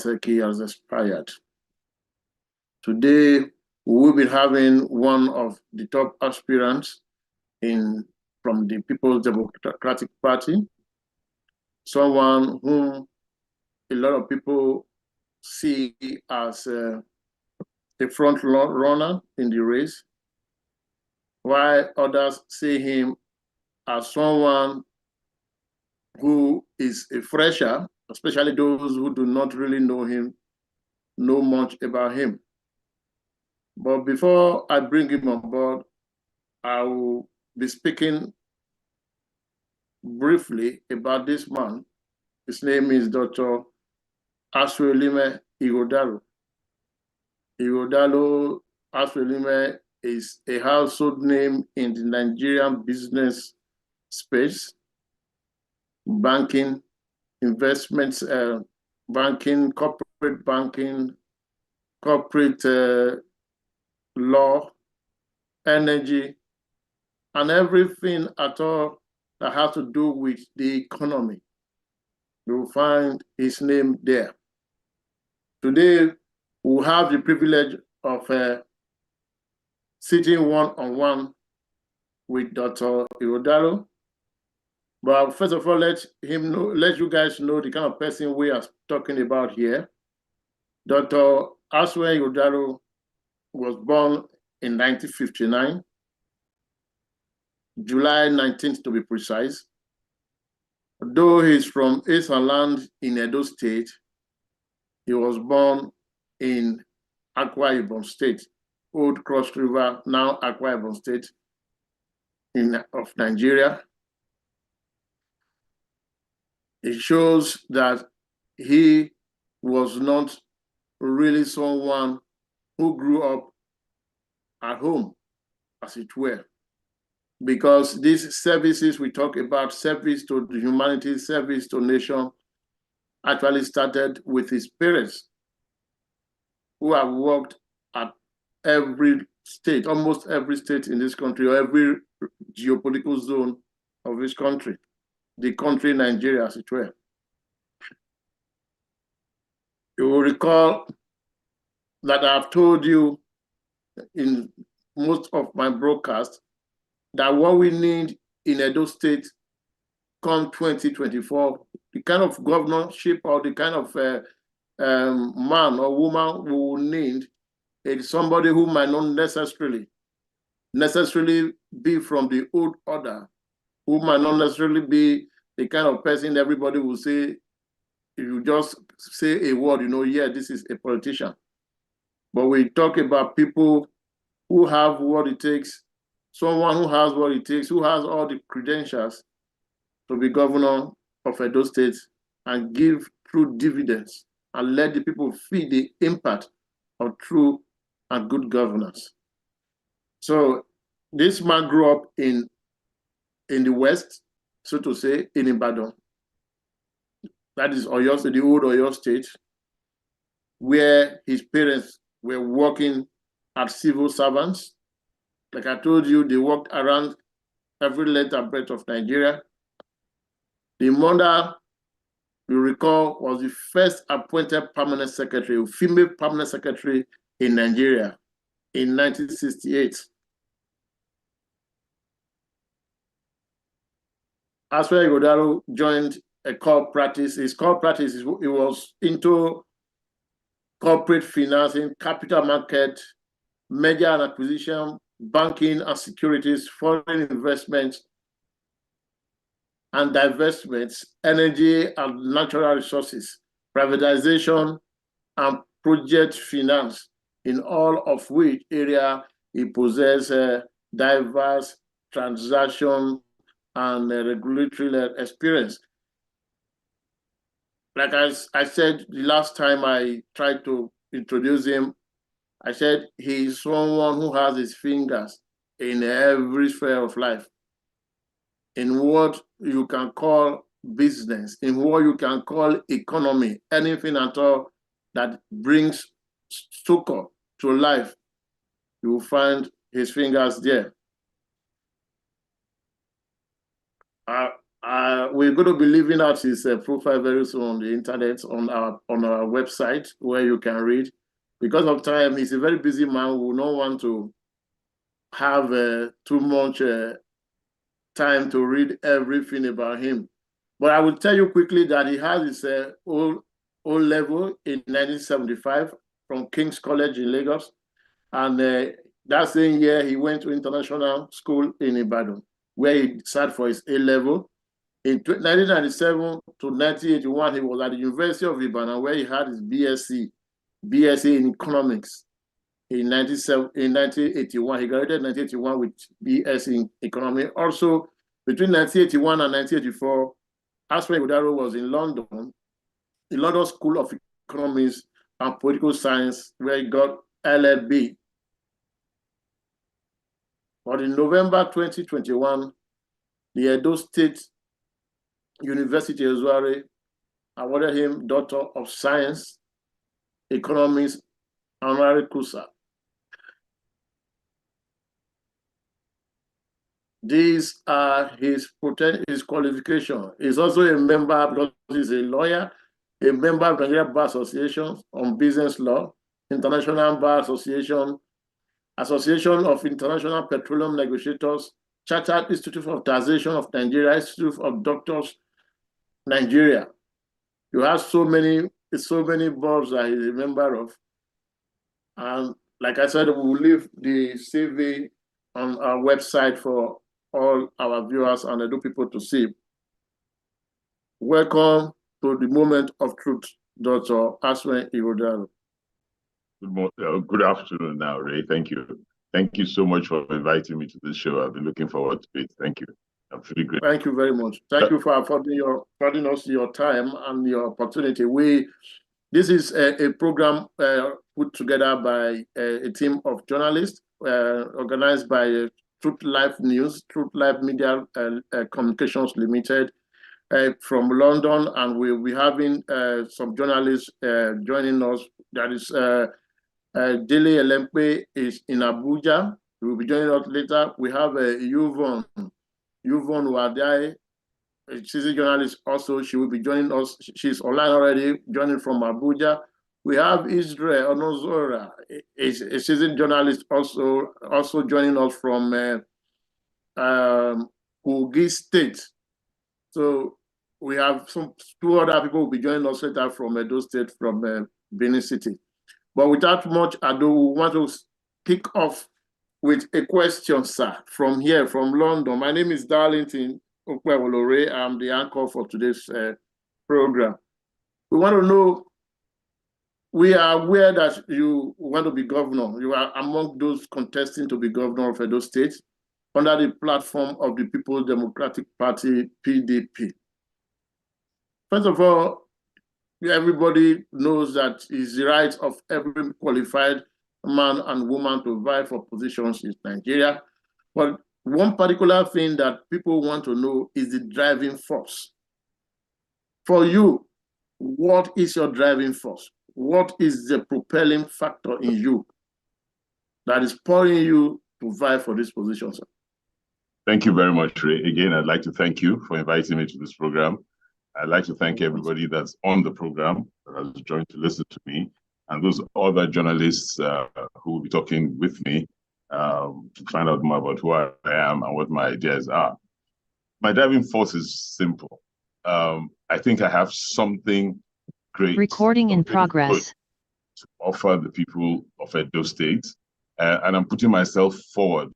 Obaseki has expired. Today, we will be having one of the top aspirants from the People's Democratic Party, someone whom a lot of people see as a front runner in the race, while others see him as someone who is a fresher, especially those who do not really know much about him. But before I bring him on board, I will be speaking briefly about this man. His name is Dr. Asuelime Ighodalo. Ighodalo Asuelime is a household name in the Nigerian business space, banking, investments, banking, corporate banking, corporate law, energy, and everything at all that has to do with the economy. You will find his name there. Today, we'll have the privilege of sitting one-on-one with Dr. Ighodalo. But first of all, let you guys know the kind of person we are talking about here. Dr. Asue Ighodalo was born in 1959, July 19th to be precise. Though he's from Eastern Land in Edo State, he was born in Akwa Ibom State, Old Cross River, now Akwa Ibom State of Nigeria. It shows that he was not really someone who grew up at home, as it were, because these services we talk about, service to the humanity, service to nation, actually started with his parents, who have worked at every state, almost every state in this country, or every geopolitical zone of this country, the country Nigeria, as it were. You will recall that I've told you in most of my broadcasts that what we need in Edo State come 2024, the kind of governorship or the kind of man or woman we will need is somebody who might not necessarily be from the old order, who might not necessarily be the kind of person everybody will say, if you just say a word, yeah, this is a politician. But we talk about people who have what it takes, someone who has what it takes, who has all the credentials to be governor of Edo State and give true dividends and let the people feel the impact of true and good governance. So this man grew up in the West, so to say, in Ibadan. That is Oyo State, the old Oyo State, where his parents were working as civil servants. Like I told you, they worked around every length and breadth of Nigeria. The mother, you recall, was the first appointed permanent secretary, female permanent secretary in Nigeria in 1968. Asue Ighodalo joined a core practice. His core practice, it was into corporate financing, capital market, merger and acquisition, banking and securities, foreign investments and divestments, energy and natural resources, privatization and project finance, in all of which area he possesses diverse transaction and regulatory experience. Like I said the last time I tried to introduce him, I said he's someone who has his fingers in every sphere of life, in what you can call business, in what you can call economy, anything at all that brings succor to life, you will find his fingers there. we're going to be leaving out his profile very soon on the internet, on our website, where you can read. Because of time, he's a very busy man. We will not want to have too much time to read everything about him. But I will tell you quickly that he has his O level in 1975 from King's College in Lagos. And that same year, he went to international school in Ibadan, where he sat for his A level. In 1997 to 1981, he was at the University of Ibadan, where he had his BSc in economics. In 1981, he graduated in 1981 with BS in economics. Also, between 1981 and 1984, Aspen Ighodaro was in London, the London School of Economics and Political Science, where he got LLB. But in November 2021, the Edo State University Ozuare awarded him Doctor of Science, Economics, honorary causa. These are his qualifications. He's also a member, because he's a lawyer, a member of the Nigerian Bar Association on Business Law, International Bar Association, Association of International Petroleum Negotiators, Chartered Institute of Taxation of Nigeria, Institute of Doctors, Nigeria. You have so many boards that he's a member of. And like I said, we will leave the CV on our website for all our viewers and Edo people to see. Welcome to the moment of truth, Dr. Aspen Ighodaro. Good afternoon now, Ray. Thank you. Thank you so much for inviting me to this show. I've been looking forward to it. Thank you. I'm feeling great. Thank you very much. Thank you for affording us your time and your opportunity. This is a program put together by a team of journalists organized by Truthlive News, Truthlive Media Communications Limited from London, and we'll be having some journalists joining us. That is Dele Elempe is in Abuja. He will be joining us later. We have Yvonne Wadai, a citizen journalist also. She will be joining us. She's online already, joining from Abuja. We have Israel Onozora, a citizen journalist also joining us from Kogi State. So we have two other people will be joining us later from Edo State, from Benin City. But without much ado, we want to kick off with a question, sir, from here, from London. My name is Darlington Okwewolore. I'm the anchor for today's program. We want to know, we are aware that you want to be governor. You are among those contesting to be governor of Edo State under the platform of the People's Democratic Party, PDP. First of all, everybody knows that it's the right of every qualified man and woman to vie for positions in Nigeria. But one particular thing that people want to know is the driving force. For you, what is your driving force? What is the propelling factor in you that is pouring you to vie for this position, sir? Thank you very much, Ray. Again, I'd like to thank you for inviting me to this program. I'd like to thank everybody that's on the program that has joined to listen to me, and those other journalists who will be talking with me to find out more about who I am and what my ideas are. My driving force is simple. I think I have something great. Recording in progress. To offer the people of Edo State, and I'm putting myself forward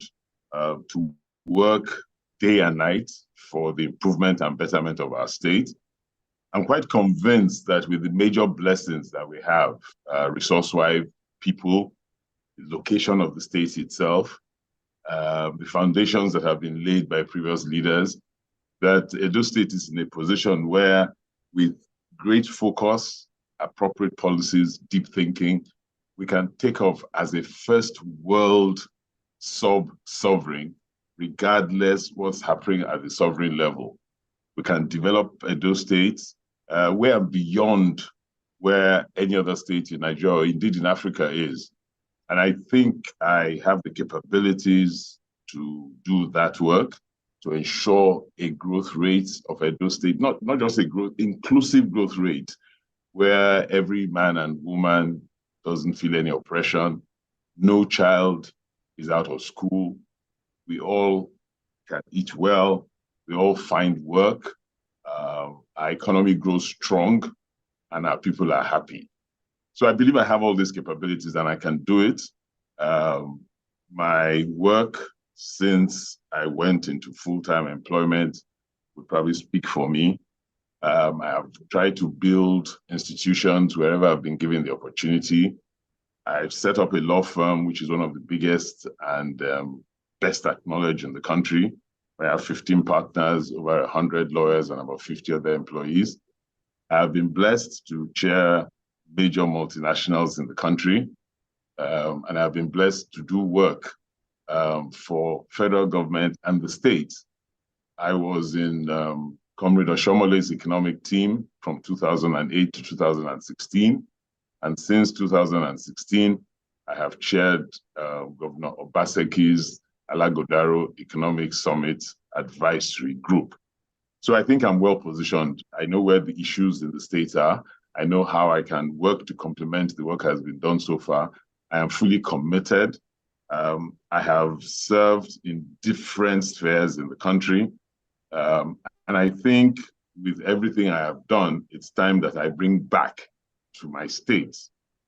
to work day and night for the improvement and betterment of our state. I'm quite convinced that with the major blessings that we have, resource-wise, people, the location of the state itself, the foundations that have been laid by previous leaders, that Edo State is in a position where, with great focus, appropriate policies, deep thinking, we can take off as a first world sub-sovereign, regardless what's happening at the sovereign level. We can develop Edo State way beyond where any other state in Nigeria, or indeed in Africa, is. And I think I have the capabilities to do that work, to ensure a growth rate of Edo State, not just a growth, inclusive growth rate, where every man and woman doesn't feel any oppression. No child is out of school. We all can eat well. We all find work. Our economy grows strong, and our people are happy. So I believe I have all these capabilities and I can do it. My work since I went into full-time employment would probably speak for me. I have tried to build institutions wherever I've been given the opportunity. I've set up a law firm, which is one of the biggest and best acknowledged in the country. I have 15 partners, over 100 lawyers, and about 50 other employees. I've been blessed to chair major multinationals in the country, and I've been blessed to do work for federal government and the state. I was in Comrade Oshomole's economic team from 2008 to 2016. And since 2016, I have chaired Governor Obaseki's Alagodaro Economic Summit Advisory Group. So I think I'm well positioned. I know where the issues in the state are. I know how I can work to complement the work that has been done so far. I am fully committed. I have served in different spheres in the country. And I think with everything I have done, it's time that I bring back to my state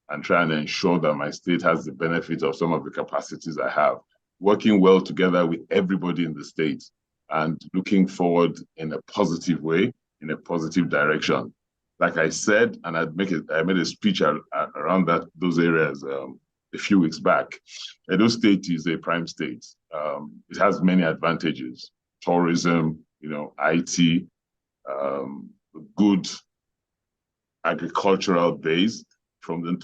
and try and ensure that my state has the benefit of some of the capacities I have, working well together with everybody in the state and looking forward in a positive way, in a positive direction. Like I said, and I made a speech around those areas a few weeks back. Edo State is a prime state. It has many advantages: tourism, IT, good agricultural base from the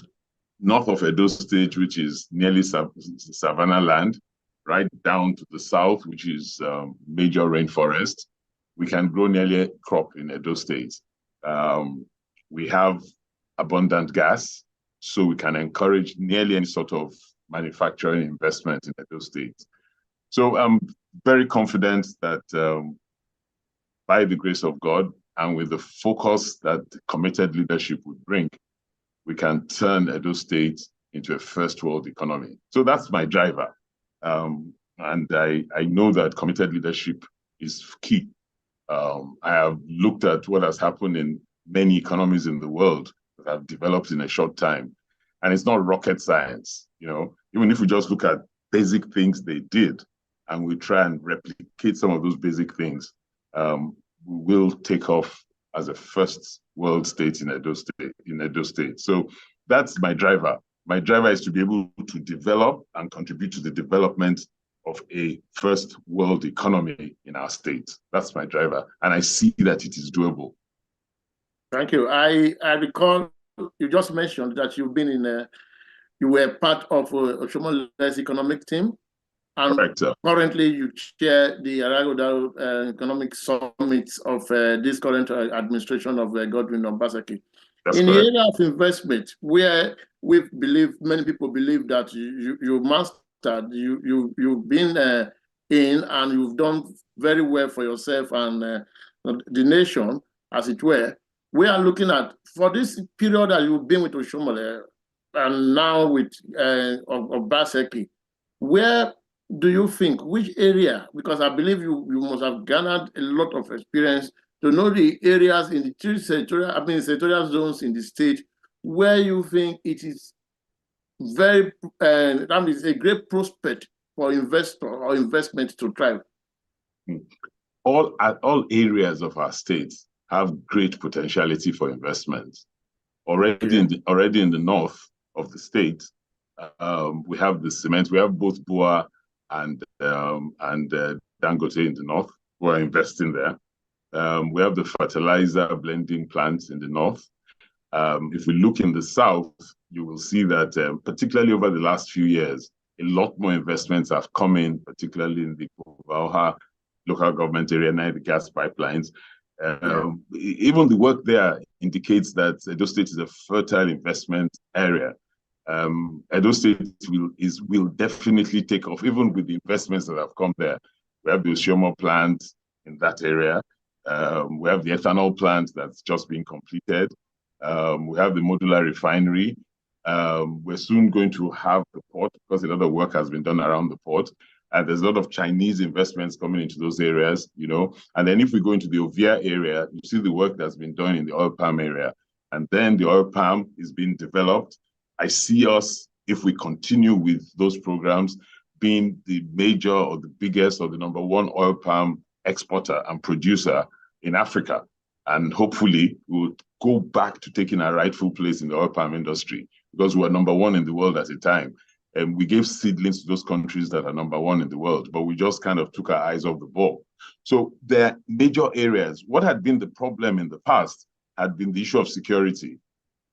north of Edo State, which is nearly savanna land, right down to the south, which is major rainforest. We can grow nearly a crop in Edo State. We have abundant gas, so we can encourage nearly any sort of manufacturing investment in Edo State. So I'm very confident that by the grace of God and with the focus that committed leadership would bring, we can turn Edo State into a first world economy. So that's my driver. And I know that committed leadership is key. I have looked at what has happened in many economies in the world that have developed in a short time. And it's not rocket science. Even if we just look at basic things they did and we try and replicate some of those basic things, we will take off as a first world state in Edo State. So that's my driver. My driver is to be able to develop and contribute to the development of a first world economy in our state. That's my driver. And I see that it is doable. Thank you. I recall you just mentioned that you've been you were part of Oshomole's economic team. And correct, currently you chair the Alagodaro Economic Summit of this current administration of Godwin Obaseki. In the area of investment, where many people believe that you mastered, you've been in and you've done very well for yourself and the nation, as it were. We are looking at, for this period that you've been with Oshomole and now with Obaseki, where do you think, which area, because I believe you must have garnered a lot of experience to know the areas in the three senatorial zones in the state where you think it is very, that is a great prospect for investor or investment to thrive? All areas of our state have great potentiality for investment. Already in the north of the state, we have the cement. We have both Bua and Dangote in the north who are investing there. We have the fertilizer blending plants in the north. If we look in the south, you will see that particularly over the last few years, a lot more investments have come in, particularly in the Bauha local government area, near the gas pipelines. Even the work there indicates that Edo State is a fertile investment area. Edo State will definitely take off, even with the investments that have come there. We have the Oshomo plant in that area. We have the ethanol plant that's just being completed. We have the modular refinery. We're soon going to have the port because a lot of work has been done around the port. And there's a lot of Chinese investments coming into those areas, you know. And then if we go into the Ovia area, you see the work that's been done in the oil palm area. And then the oil palm is being developed. I see us, if we continue with those programs, being the major or the biggest or the number one oil palm exporter and producer in Africa. And hopefully we'll go back to taking our rightful place in the oil palm industry because we were number one in the world at the time. And we gave seedlings to those countries that are number one in the world, but we just kind of took our eyes off the ball. So there are major areas. What had been the problem in the past had been the issue of security.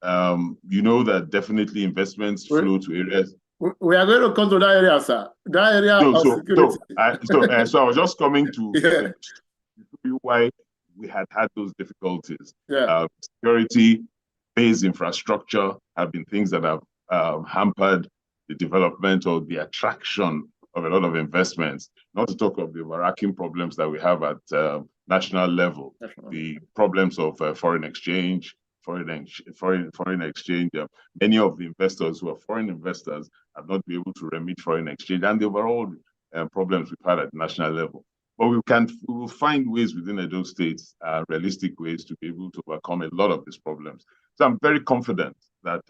You know that definitely investments flow to areas. We are going to come to that area, sir. That area of security. So I was just coming to yeah. you why we had those difficulties. Yeah. Security, base infrastructure have been things that have hampered the development or the attraction of a lot of investments, not to talk of the overarching problems that we have at national level, the problems of foreign exchange. Many of the investors who are foreign investors have not been able to remit foreign exchange and the overall problems we've had at national level. But we will find ways within Edo State, realistic ways to be able to overcome a lot of these problems. So I'm very confident that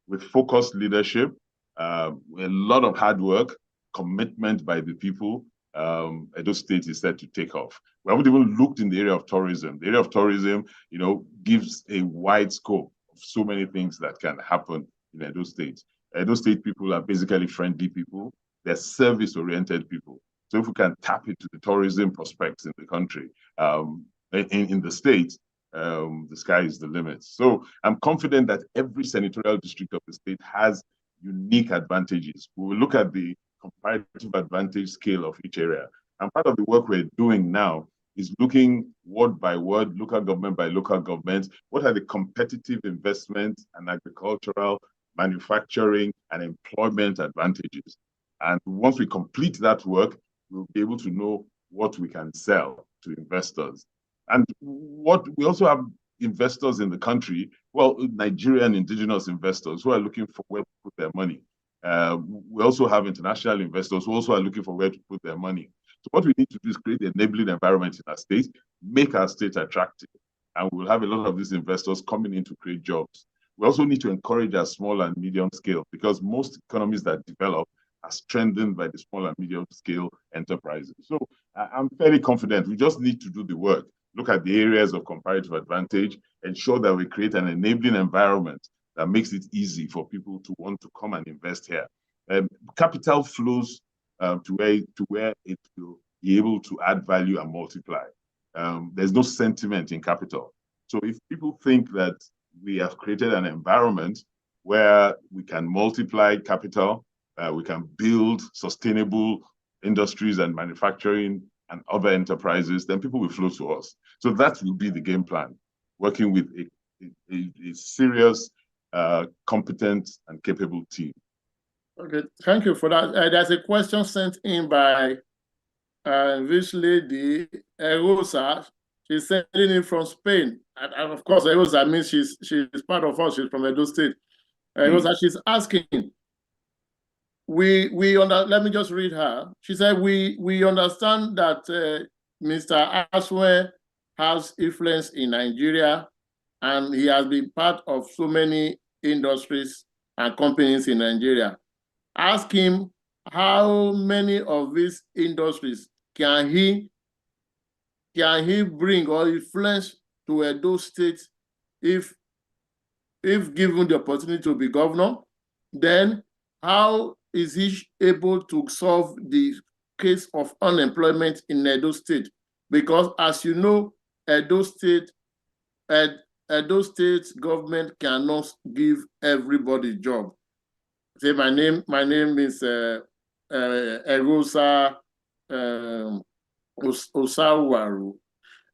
with focused leadership, a lot of hard work, commitment by the people, Edo State is set to take off. We haven't even looked in the area of tourism. The area of tourism, you know, gives a wide scope of so many things that can happen in Edo State. Edo State people are basically friendly people. They're service-oriented people. So if we can tap into the tourism prospects in the country, in the state, the sky is the limit. So I'm confident that every senatorial district of the state has unique advantages. We will look at the comparative advantage scale of each area. And part of the work we're doing now is looking word by word, local government by local government, what are the competitive investment and agricultural, manufacturing, and employment advantages. And once we complete that work, we'll be able to know what we can sell to investors. And what we also have investors in the country, well, Nigerian indigenous investors who are looking for where to put their money. We also have international investors who also are looking for where to put their money. So what we need to do is create an enabling environment in our state, make our state attractive, and we'll have a lot of these investors coming in to create jobs. We also need to encourage our small and medium scale because most economies that develop are strengthened by the small and medium scale enterprises. So I'm fairly confident. We just need to do the work, look at the areas of comparative advantage, ensure that we create an enabling environment that makes it easy for people to want to come and invest here. Capital flows to where it will be able to add value and multiply. There's no sentiment in capital. So if people think that we have created an environment where we can multiply capital, we can build sustainable industries and manufacturing and other enterprises, then people will flow to us. So that will be the game plan, working with a serious, competent, and capable team. Okay, thank you for that. There's a question sent in by this lady, Rosa. She's sending it from Spain. And of course, Rosa means she's part of us. She's from Edo State. Rosa, she's asking, let me just read her. She said, we understand that Mr. Aswe has influence in Nigeria, and he has been part of so many industries and companies in Nigeria. Ask him how many of these industries can he bring or influence to Edo State if given the opportunity to be governor. Then how is he able to solve the case of unemployment in Edo State? Because as you know, Edo State government cannot give everybody job. Say my name is Erosa Osawaru.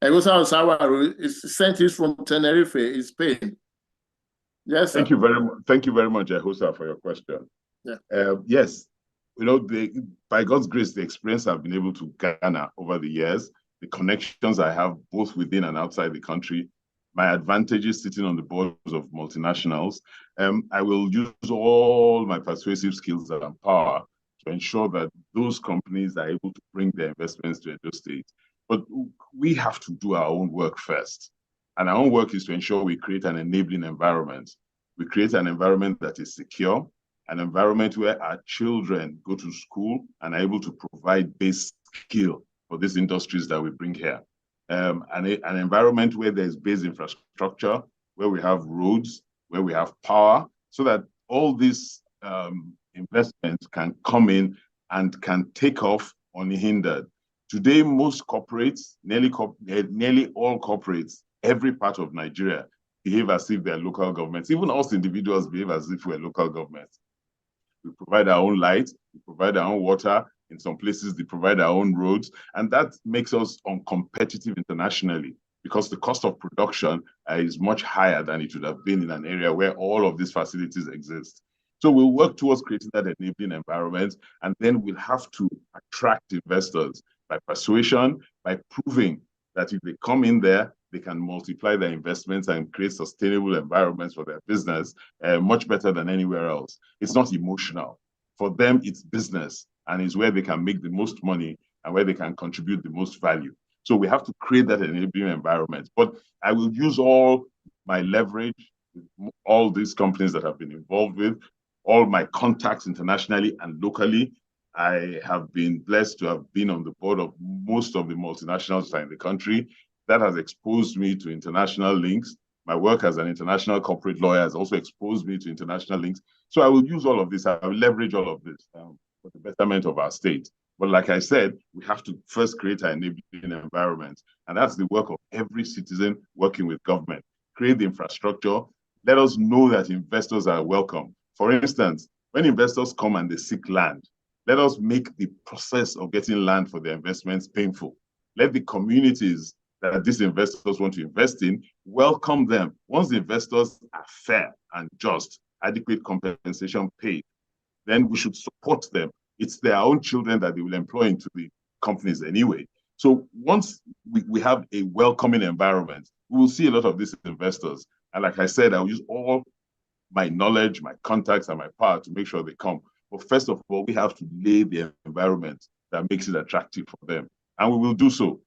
Erosa Osawaru is sent this from Tenerife, in Spain. Yes, sir. Thank you very much, Erosa, for your question. Yeah. Yes, by God's grace, the experience I've been able to garner over the years, the connections I have both within and outside the country, my advantages sitting on the boards of multinationals, I will use all my persuasive skills and power to ensure that those companies are able to bring their investments to Edo State. But we have to do our own work first. And our own work is to ensure we create an enabling environment. We create an environment that is secure, an environment where our children go to school and are able to provide base skill for these industries that we bring here. An environment where there's base infrastructure, where we have roads, where we have power, so that all these investments can come in and can take off unhindered. Today, most corporates, nearly all corporates, every part of Nigeria, behave as if they're local governments. Even us individuals behave as if we're local governments. We provide our own light, we provide our own water. In some places, they provide our own roads. And that makes us uncompetitive internationally because the cost of production is much higher than it would have been in an area where all of these facilities exist. So we'll work towards creating that enabling environment, and then we'll have to attract investors by persuasion, by proving that if they come in there, they can multiply their investments and create sustainable environments for their business much better than anywhere else. It's not emotional. For them, it's business, and it's where they can make the most money and where they can contribute the most value. So we have to create that enabling environment. But I will use all my leverage, all these companies that I've been involved with, all my contacts internationally and locally. I have been blessed to have been on the board of most of the multinationals in the country. That has exposed me to international links. My work as an international corporate lawyer has also exposed me to international links. So I will use all of this. I will leverage all of this for the betterment of our state. But like I said, we have to first create an enabling environment. And that's the work of every citizen working with government. Create the infrastructure. Let us know that investors are welcome. For instance, when investors come and they seek land, let us make the process of getting land for their investments painful. Let the communities that these investors want to invest in welcome them. Once the investors are fair and just, adequate compensation paid, then we should support them. It's their own children that they will employ into the companies anyway. So once we have a welcoming environment, we will see a lot of these investors. And like I said, I'll use all my knowledge, my contacts, and my power to make sure they come. But first of all, we have to lay the environment that makes it attractive for them. And we will do so.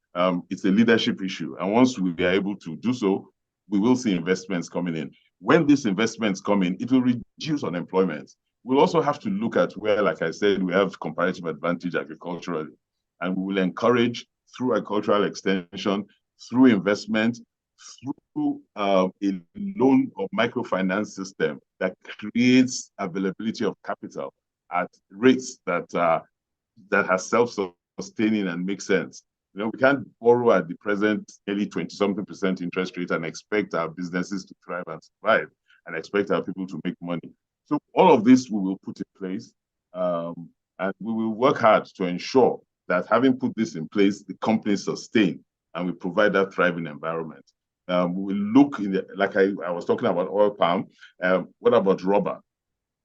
It's a leadership issue. And once we are able to do so, we will see investments coming in. When these investments come in, it will reduce unemployment. We'll also have to look at where, like I said, we have comparative advantage agriculturally. And we will encourage, through agricultural extension, through investment, through a loan or microfinance system that creates availability of capital at rates that are self-sustaining and make sense. We can't borrow at the present nearly 20-something% interest rate and expect our businesses to thrive and survive and expect our people to make money. So all of this we will put in place, and we will work hard to ensure that having put this in place, the companies sustain and we provide that thriving environment. We look like I was talking about oil palm. What about rubber?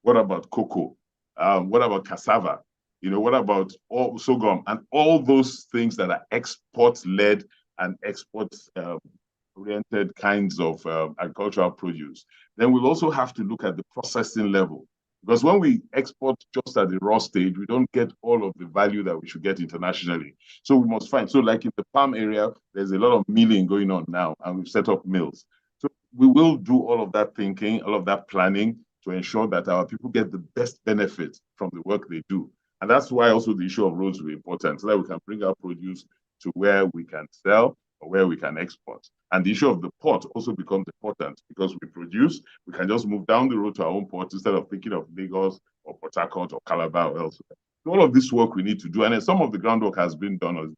What about cocoa? What about cassava? What about sorghum and all those things that are export-led and export-oriented kinds of agricultural produce? Then we'll also have to look at the processing level. Because when we export just at the raw stage, we don't get all of the value that we should get internationally. So we must find, so like in the palm area, there's a lot of milling going on now, and we've set up mills. So we will do all of that thinking, all of that planning to ensure that our people get the best benefit from the work they do. And that's why also the issue of roads will be important, so that we can bring our produce to where we can sell or where we can export. And the issue of the port also becomes important because we produce, we can just move down the road to our own port instead of thinking of Lagos or Port Harcourt or Calabar or elsewhere. So all of this work we need to do, and then some of the groundwork has been done or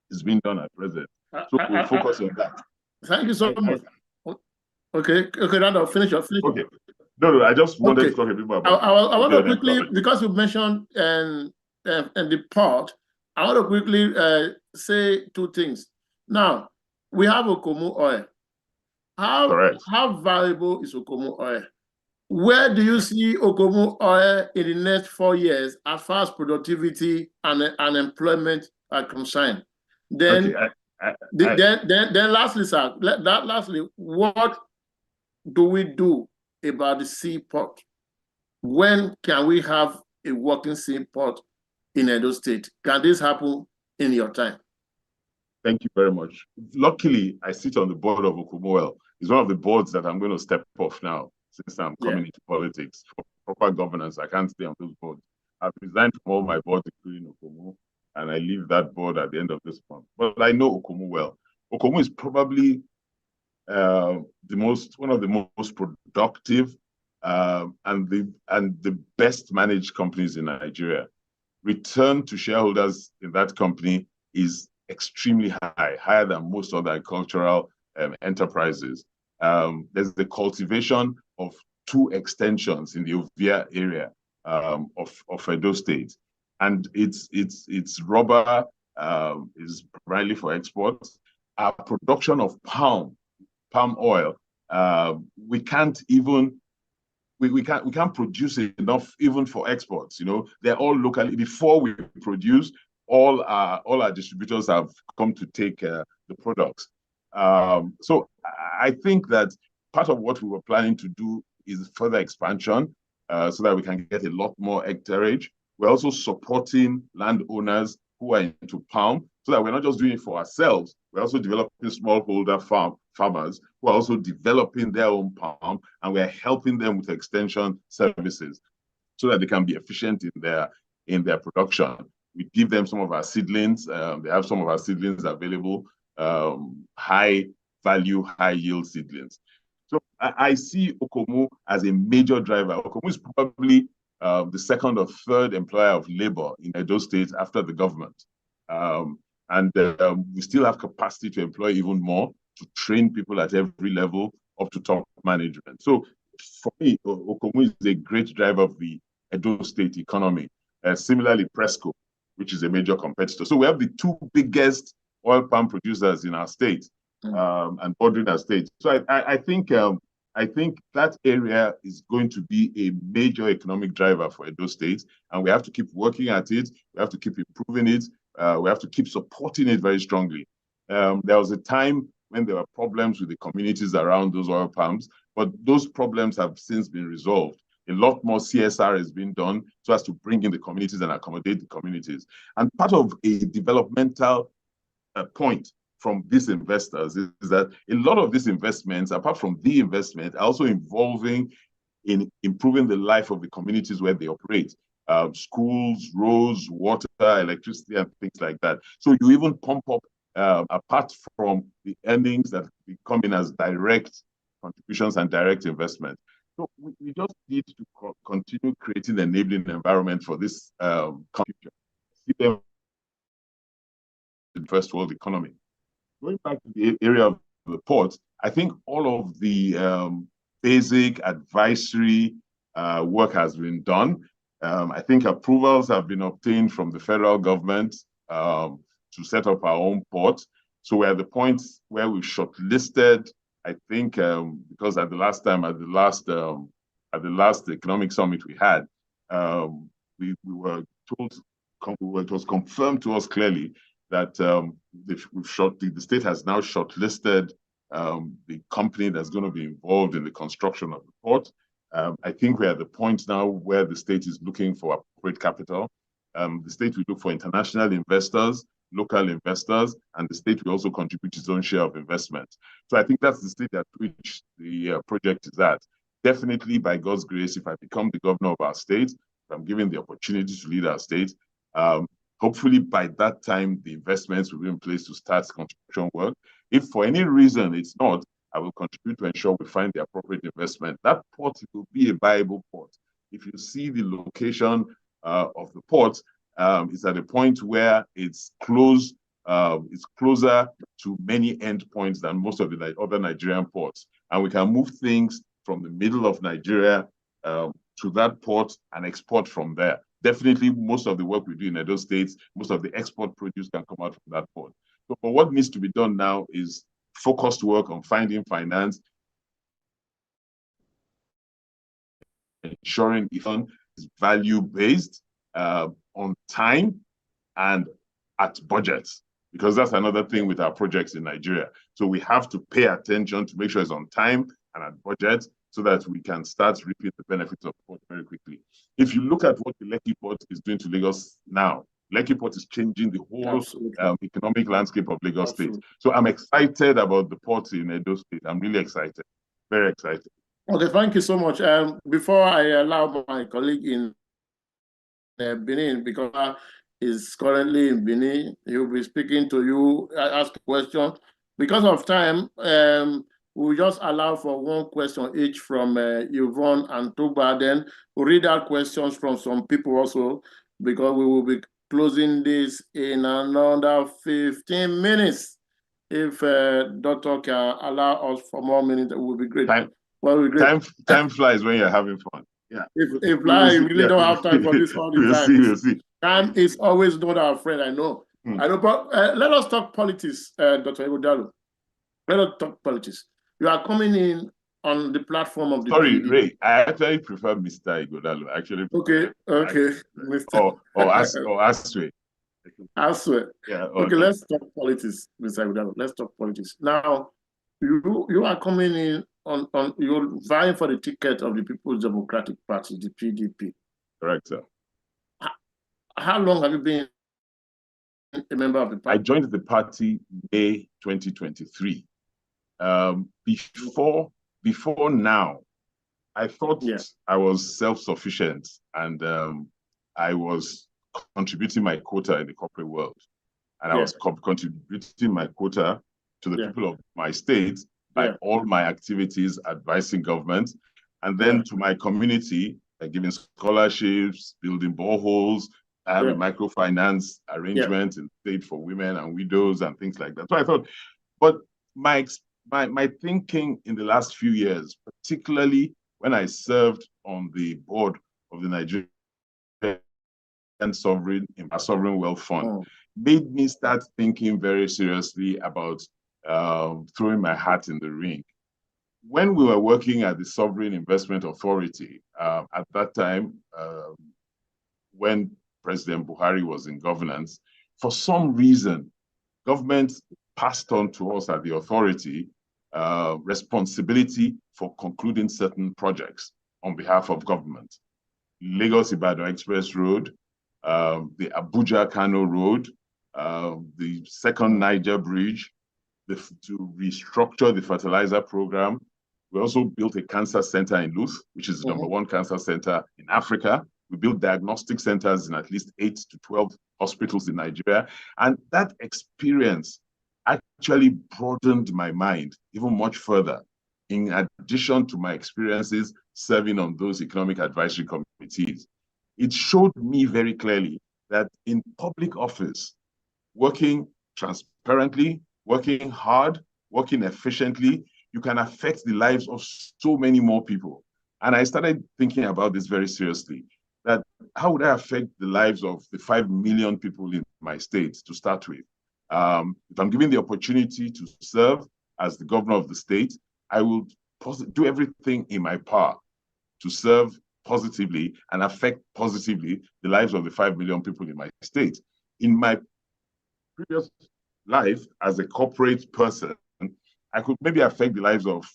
is being done at present. So we'll focus on that. Thank you so much. Okay, Randolph, finish. Okay. No, I just wanted to talk a bit more about. I want to quickly, because you mentioned and the port, I want to quickly say two things. Now, we have Okomu oil. How valuable is Okomu oil? Where do you see Okomu Oil in the next 4 years as far as productivity and employment are concerned? Then, Okay, then lastly, sir, lastly, what do we do about the seaport? When can we have a working seaport in Edo State? Can this happen in your time? thank you very much. Luckily, I sit on the board of Okumoel. It's one of the boards that I'm going to step off now since I'm coming into politics. For proper governance, I can't stay on those boards. I've resigned from all my boards, including Okumu, and I leave that board at the end of this month. But I know Okumu well. Okumu is probably one of the most productive and the best managed companies in Nigeria. Return to shareholders in that company is extremely high, higher than most other agricultural enterprises. There's the cultivation of 2 extensions in the Ovia area of Edo State, and it's rubber is primarily for exports. Our production of palm oil, we can't even we can't produce enough even for exports. You know, they're all locally. Before we produce, all our distributors have come to take the products. So I think that part of what we were planning to do is further expansion so that we can get a lot more hectareage. We're also supporting landowners who are into palm so that we're not just doing it for ourselves. We're also developing smallholder farmers who are also developing their own palm, and we're helping them with extension services so that they can be efficient in their production. We give them some of our seedlings. They have some of our seedlings available, high value, high yield seedlings. So I see Okomu as a major driver. Okomu is probably the second or third employer of labor in Edo State after the government. And we still have capacity to employ even more, to train people at every level up to top management. So for me, Okomu is a great driver of the Edo State economy. Similarly, Presco, which is a major competitor. So we have the 2 biggest oil palm producers in our state and bordering our state. So I think that area is going to be a major economic driver for Edo State, and we have to keep working at it. We have to keep improving it. We have to keep supporting it very strongly. There was a time when there were problems with the communities around those oil palms, but those problems have since been resolved. A lot more CSR has been done so as to bring in the communities and accommodate the communities. And part of a developmental point from these investors is that a lot of these investments, apart from the investment, are also involving in improving the life of the communities where they operate. Schools, roads, water, electricity, and things like that. So you even pump up, apart from the earnings that come in as direct contributions and direct investment. So we just need to continue creating the enabling environment for this future. See them in the first world economy. Going back to the area of the port, I think all of the basic advisory work has been done. I think approvals have been obtained from the federal government to set up our own port. So we're at the point where we've shortlisted, I think, because at the last economic summit we had, we were told, it was confirmed to us clearly that the state has now shortlisted the company that's going to be involved in the construction of the port. I think we're at the point now where the state is looking for appropriate capital. The state will look for international investors, local investors, and the state will also contribute its own share of investment. So I think that's the state at which the project is at. Definitely, by God's grace, if I become the governor of our state, if I'm given the opportunity to lead our state, hopefully by that time, the investments will be in place to start construction work. If for any reason it's not, I will contribute to ensure we find the appropriate investment. That port will be a viable port. If you see the location of the port, it's at a point where it's closer to many endpoints than most of the other Nigerian ports. And we can move things from the middle of Nigeria to that port and export from there. Definitely, most of the work we do in Edo State, most of the export produce can come out from that port. So, but what needs to be done now is focused work on finding finance, ensuring it is value-based, on time, and at budget. Because that's another thing with our projects in Nigeria. So we have to pay attention to make sure it's on time and at budget so that we can start reaping the benefits of port very quickly. If you look at what the Lekki Port is doing to Lagos now, Lekki Port is changing the whole economic landscape of Lagos State. So I'm excited about the port in Edo State. I'm really excited, very excited. Okay, thank you so much. Before I allow my colleague in Benin, because is currently in Benin, he'll be speaking to you, ask a question. Because of time, we'll just allow for one question each from Yvonne and Tuba. Then we'll read out questions from some people also, because we will be closing this in another 15 minutes. If Dr. can allow us for more minutes, it will be great. Time flies when you're having fun. Yeah. If I really don't have time for this all the time. We'll see. Time is always not our friend, I know. I know, but let us talk politics, Dr. Ighodalo. Let us talk politics. You are coming in on the platform of the Sorry, PDP. Ray, I actually prefer Mr. Ighodalo. Actually, okay. Mr. Or Aswe. Aswe. Yeah. Okay, let's talk politics, Mr. Ighodalo. Let's talk politics. Now, you are coming in on you're vying for the ticket of the People's Democratic Party, the PDP. Correct, sir. How long have you been a member of the party? I joined the party May 2023. Before now, I thought I was self-sufficient and I was contributing my quota in the corporate world. And I was contributing my quota to the people of my state by all my activities advising government, and then to my community, like giving scholarships, building boreholes, having microfinance arrangements in state for women and widows and things like that. So I thought, but my thinking in the last few years, particularly when I served on the board of the Nigerian Sovereign Wealth Fund, made me start thinking very seriously about throwing my hat in the ring. When we were working at the Sovereign Investment Authority, at that time, when President Buhari was in governance, for some reason, government passed on to us at the authority responsibility for concluding certain projects on behalf of government. Lagos-Ibadan Express Road, the Abuja-Kano Road, the second Niger Bridge, to restructure the fertilizer program. We also built a cancer center in Luth, which is the #1 cancer center in Africa. We built diagnostic centers in at least 8 to 12 hospitals in Nigeria. And that experience actually broadened my mind even much further, in addition to my experiences serving on those economic advisory committees. It showed me very clearly that in public office, working transparently, working hard, working efficiently, you can affect the lives of so many more people. And I started thinking about this very seriously, that how would I affect the lives of the 5 million people in my state to start with? If I'm given the opportunity to serve as the governor of the state, I will do everything in my power to serve positively and affect positively the lives of the 5 million people in my state. In my previous life as a corporate person, I could maybe affect the lives of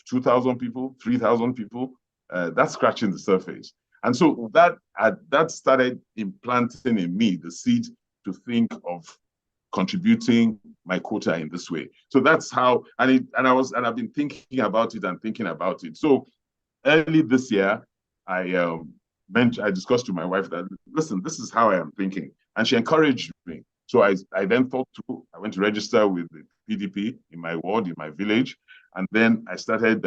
2,000 people, 3,000 people. That's scratching the surface. And so that started implanting in me the seed to think of contributing my quota in this way. So that's how, and I've been thinking about it. So early this year, I discussed to my wife that, listen, this is how I am thinking. And she encouraged me. So I then thought through, I went to register with the PDP in my ward, in my village. And then I started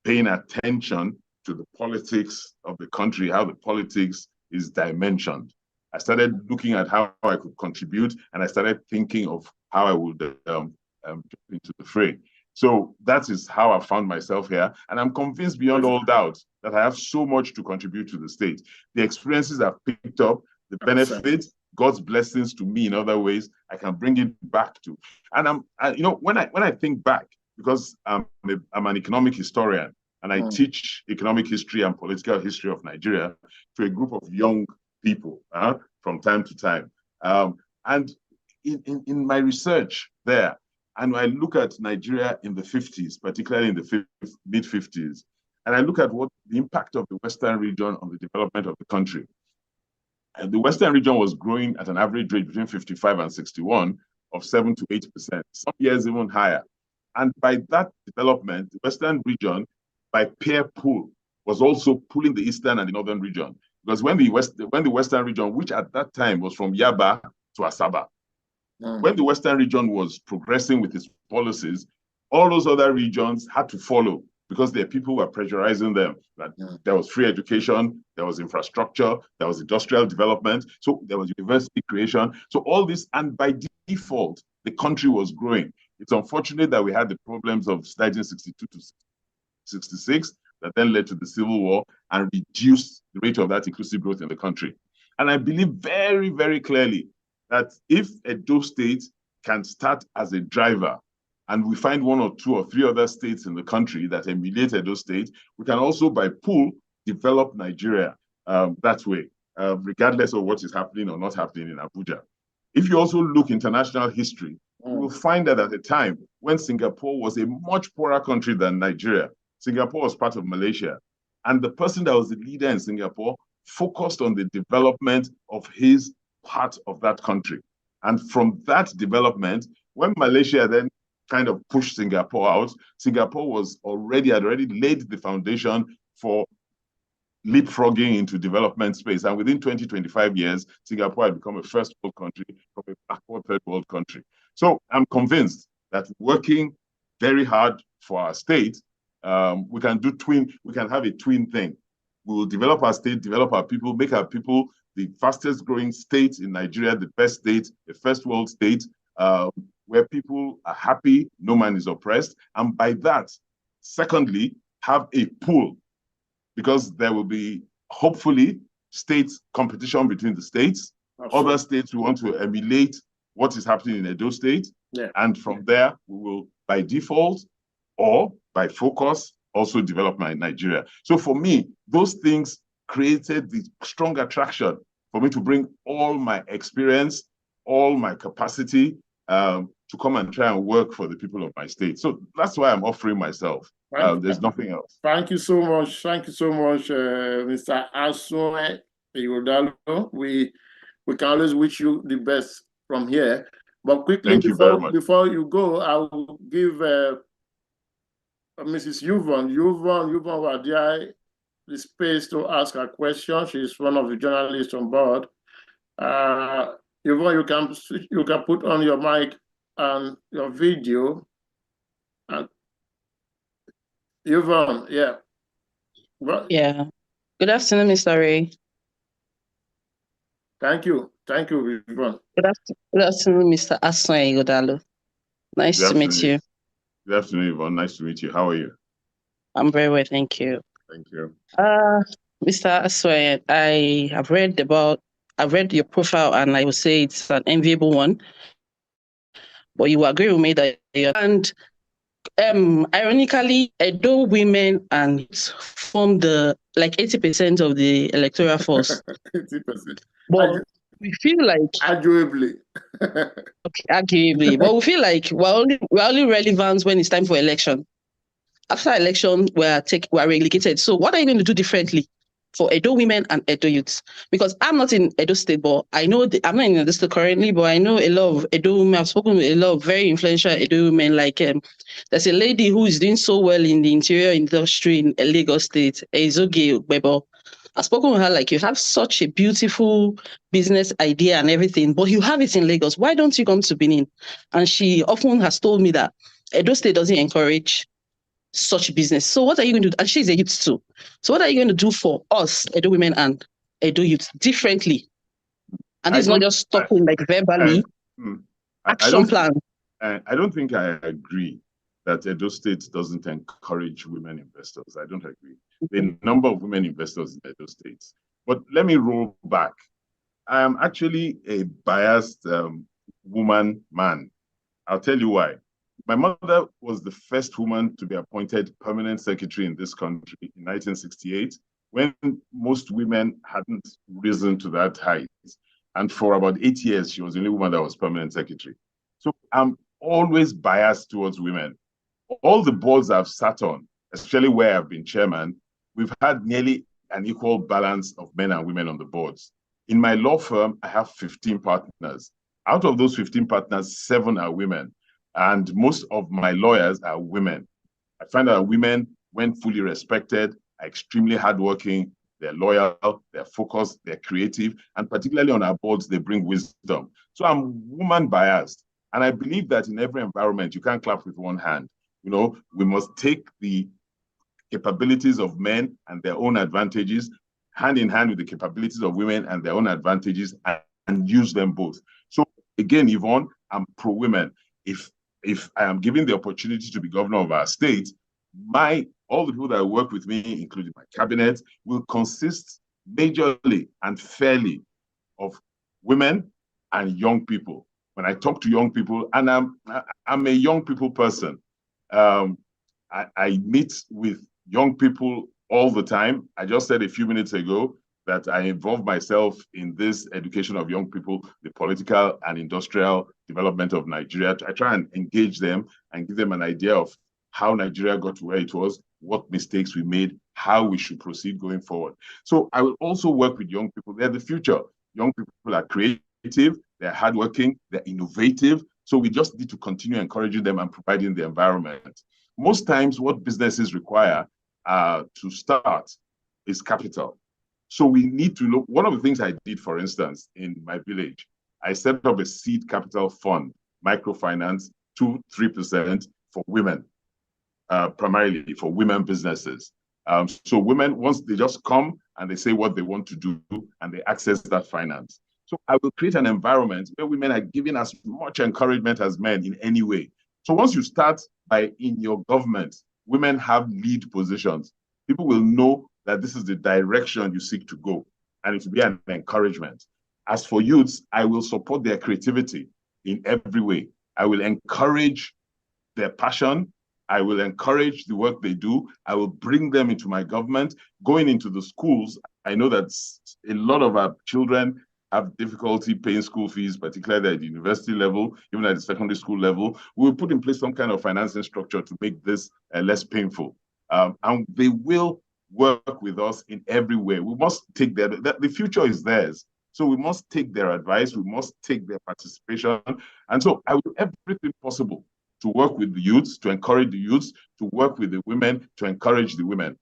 paying attention to the politics of the country, how the politics is dimensioned. I started looking at how I could contribute, and I started thinking of how I would jump into the fray. So that is how I found myself here. And I'm convinced beyond all doubt that I have so much to contribute to the state. The experiences I've picked up, the benefits, God's blessings to me in other ways, I can bring it back to. And when I think back, because I'm an economic historian, and I teach economic history and political history of Nigeria to a group of young people from time to time. And in my research there, and I look at Nigeria in the 50s, particularly in the mid 50s, and I look at what the impact of the Western region on the development of the country. And the Western region was growing at an average rate between 55 and 61 of 7 to 8%, some years even higher. And by that development, the Western region, by peer pull, was also pulling the Eastern and the Northern region. Because when the Western region, which at that time was from Yaba to Asaba, when the Western region was progressing with its policies, all those other regions had to follow because their people were pressurizing them. That there was free education, there was infrastructure, there was industrial development, so there was university creation. So all this, and by default, the country was growing. It's unfortunate that we had the problems of 1962 to 66 that then led to the Civil War and reduced the rate of that inclusive growth in the country. And I believe very, very clearly that if Edo State can start as a driver, and we find 1 or 2 or 3 other states in the country that emulate Edo State, we can also, by pull, develop Nigeria that way, regardless of what is happening or not happening in Abuja. If you also look international history, you will find that at a time when Singapore was a much poorer country than Nigeria, Singapore was part of Malaysia, and the person that was the leader in Singapore focused on the development of his part of that country. And from that development, when Malaysia then kind of pushed Singapore out, Singapore had already laid the foundation for leapfrogging into development space. And within 20, 25 years, Singapore had become a first world country from a backward third world country. So I'm convinced that working very hard for our state, we can have a twin thing. We will develop our state, develop our people, make our people the fastest growing state in Nigeria, the best state, the first world state, where people are happy, no man is oppressed. And by that, secondly, have a pool, because there will be, hopefully, state competition between the states. Absolutely. Other states will want to emulate what is happening in Edo State. Yeah. And from there, we will, by default or by focus, also develop Nigeria. So for me, those things created the strong attraction for me to bring all my experience, all my capacity to come and try and work for the people of my state. So that's why I'm offering myself. There's nothing else. Thank you so much. Thank you so much, Mr. Asue Igodalo. We can always wish you the best from here. But quickly, before you go, I will give Mrs. Yvonne Wadiai the space to ask a question. She's one of the journalists on board. Yvonne, you can put on your mic and your video. Yvonne, yeah. Yeah. Good afternoon, Mr. Ray. Thank you, Yvonne. Good afternoon, Mr. Asue Igodalo. Nice to meet you. Good afternoon, Yvonne. Nice to meet you. How are you? I'm very well, thank you. Thank you. Mr. Asue, I've read your profile, and I would say it's an enviable one. But you agree with me that ironically, Edo women and form the 80% of the electoral force. 80%. But we feel like arguably. Okay, arguably. But we feel like we're only relevant when it's time for election. After election, we're relegated. So what are you going to do differently for Edo women and Edo youths? Because I'm not in Edo State, but I know I'm not in Edo State currently, but I know a lot of Edo women. I've spoken with a lot of very influential Edo women. Like there's a lady who is doing so well in the interior industry in Lagos State, Ezoge Bebo. I've spoken with her, like, you have such a beautiful business idea and everything, but you have it in Lagos. Why don't you come to Benin? And she often has told me that Edo State doesn't encourage such business. So what are you going to do? And she's a youth too. So what are you going to do for us, Edo women and Edo youth, differently? And it's not just talking verbally, action plan. I don't think I agree that Edo State doesn't encourage women investors. I don't agree. There are a number of women investors in Edo State. But let me roll back. I am actually a biased man. I'll tell you why. my mother was the first woman to be appointed permanent secretary in this country in 1968, when most women hadn't risen to that height. And for about 8 years, she was the only woman that was permanent secretary. So I'm always biased towards women. All the boards I've sat on, especially where I've been chairman, we've had nearly an equal balance of men and women on the boards. In my law firm, I have 15 partners. Out of those 15 partners, 7 are women. And most of my lawyers are women. I find that women, when fully respected, are extremely hardworking, they're loyal, they're focused, they're creative, and particularly on our boards, they bring wisdom. So I'm woman biased. And I believe that in every environment, you can't clap with one hand. You know, we must take the capabilities of men and their own advantages hand in hand with the capabilities of women and their own advantages, and use them both. So again, Yvonne, I'm pro-women. If I am given the opportunity to be governor of our state, all the people that work with me, including my cabinet, will consist majorly and fairly of women and young people. When I talk to young people, and I'm a young people person, I meet with young people all the time. I just said a few minutes ago that I involve myself in this education of young people, the political and industrial development of Nigeria. I try and engage them and give them an idea of how Nigeria got to where it was, what mistakes we made, how we should proceed going forward. So I will also work with young people. They're the future. Young people are creative, they're hardworking, they're innovative. So we just need to continue encouraging them and providing the environment. Most times what businesses require to start is capital. So we need to look. One of the things I did, for instance, in my village, I set up a seed capital fund, microfinance, 2-3% for women, primarily for women businesses. So women, once they just come and they say what they want to do and they access that finance. So I will create an environment where women are given as much encouragement as men in any way. So once you start by in your government, women have lead positions. People will know that this is the direction you seek to go, and it will be an encouragement. As for youths, I will support their creativity in every way. I will encourage their passion. I will encourage the work they do. I will bring them into my government. Going into the schools, I know that a lot of our children have difficulty paying school fees, particularly at the university level, even at the secondary school level. We will put in place some kind of financing structure to make this less painful. And they will work with us in every way. We must take the future is theirs. So we must take their advice. We must take their participation. And so I will do everything possible to work with the youths, to encourage the youths, to work with the women, to encourage the women.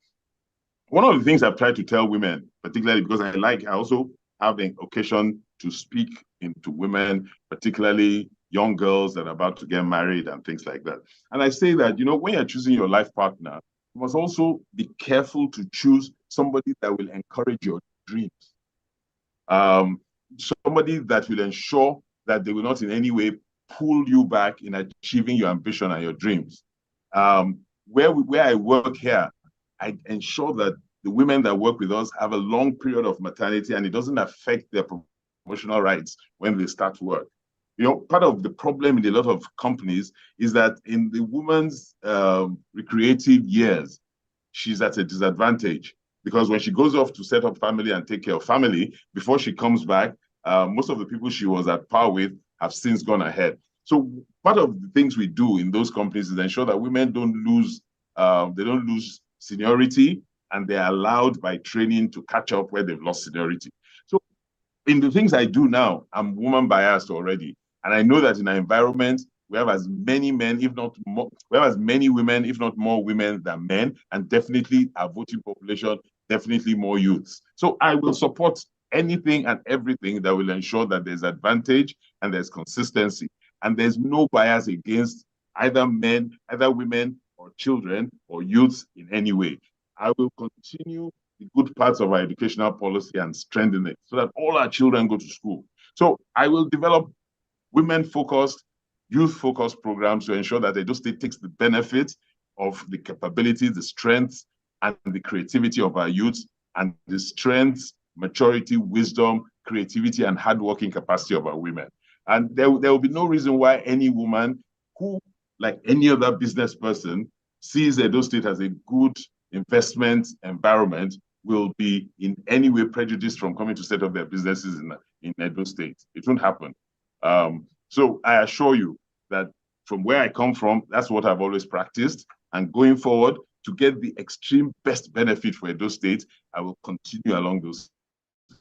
One of the things I've tried to tell women, particularly because I also have an occasion to speak into women, particularly young girls that are about to get married and things like that. And I say that, when you're choosing your life partner, you must also be careful to choose somebody that will encourage your dreams. Somebody that will ensure that they will not in any way pull you back in achieving your ambition and your dreams. Where I work here, I ensure that the women that work with us have a long period of maternity and it doesn't affect their promotional rights when they start work. Part of the problem in a lot of companies is that in the woman's recreative years, she's at a disadvantage because when she goes off to set up family and take care of family, before she comes back, most of the people she was at par with have since gone ahead. So part of the things we do in those companies is ensure that women don't lose seniority, and they're allowed by training to catch up where they've lost seniority. So in the things I do now, I'm woman biased already. And I know that in our environment, we have as many men, if not more, we have as many women, if not more women than men, and definitely our voting population, definitely more youths. So I will support anything and everything that will ensure that there's advantage and there's consistency. And there's no bias against either men, either women, or children, or youths in any way. I will continue the good parts of our educational policy and strengthen it so that all our children go to school. So I will develop women-focused, youth-focused programs to ensure that Edo State takes the benefit of the capabilities, the strengths, and the creativity of our youth, and the strengths, maturity, wisdom, creativity, and hardworking capacity of our women. And there will be no reason why any woman who like any other business person, sees Edo State as a good investment environment, will be in any way prejudiced from coming to set up their businesses in Edo State. It won't happen. So I assure you that from where I come from, that's what I've always practiced. And going forward, to get the extreme best benefit for Edo State, I will continue along those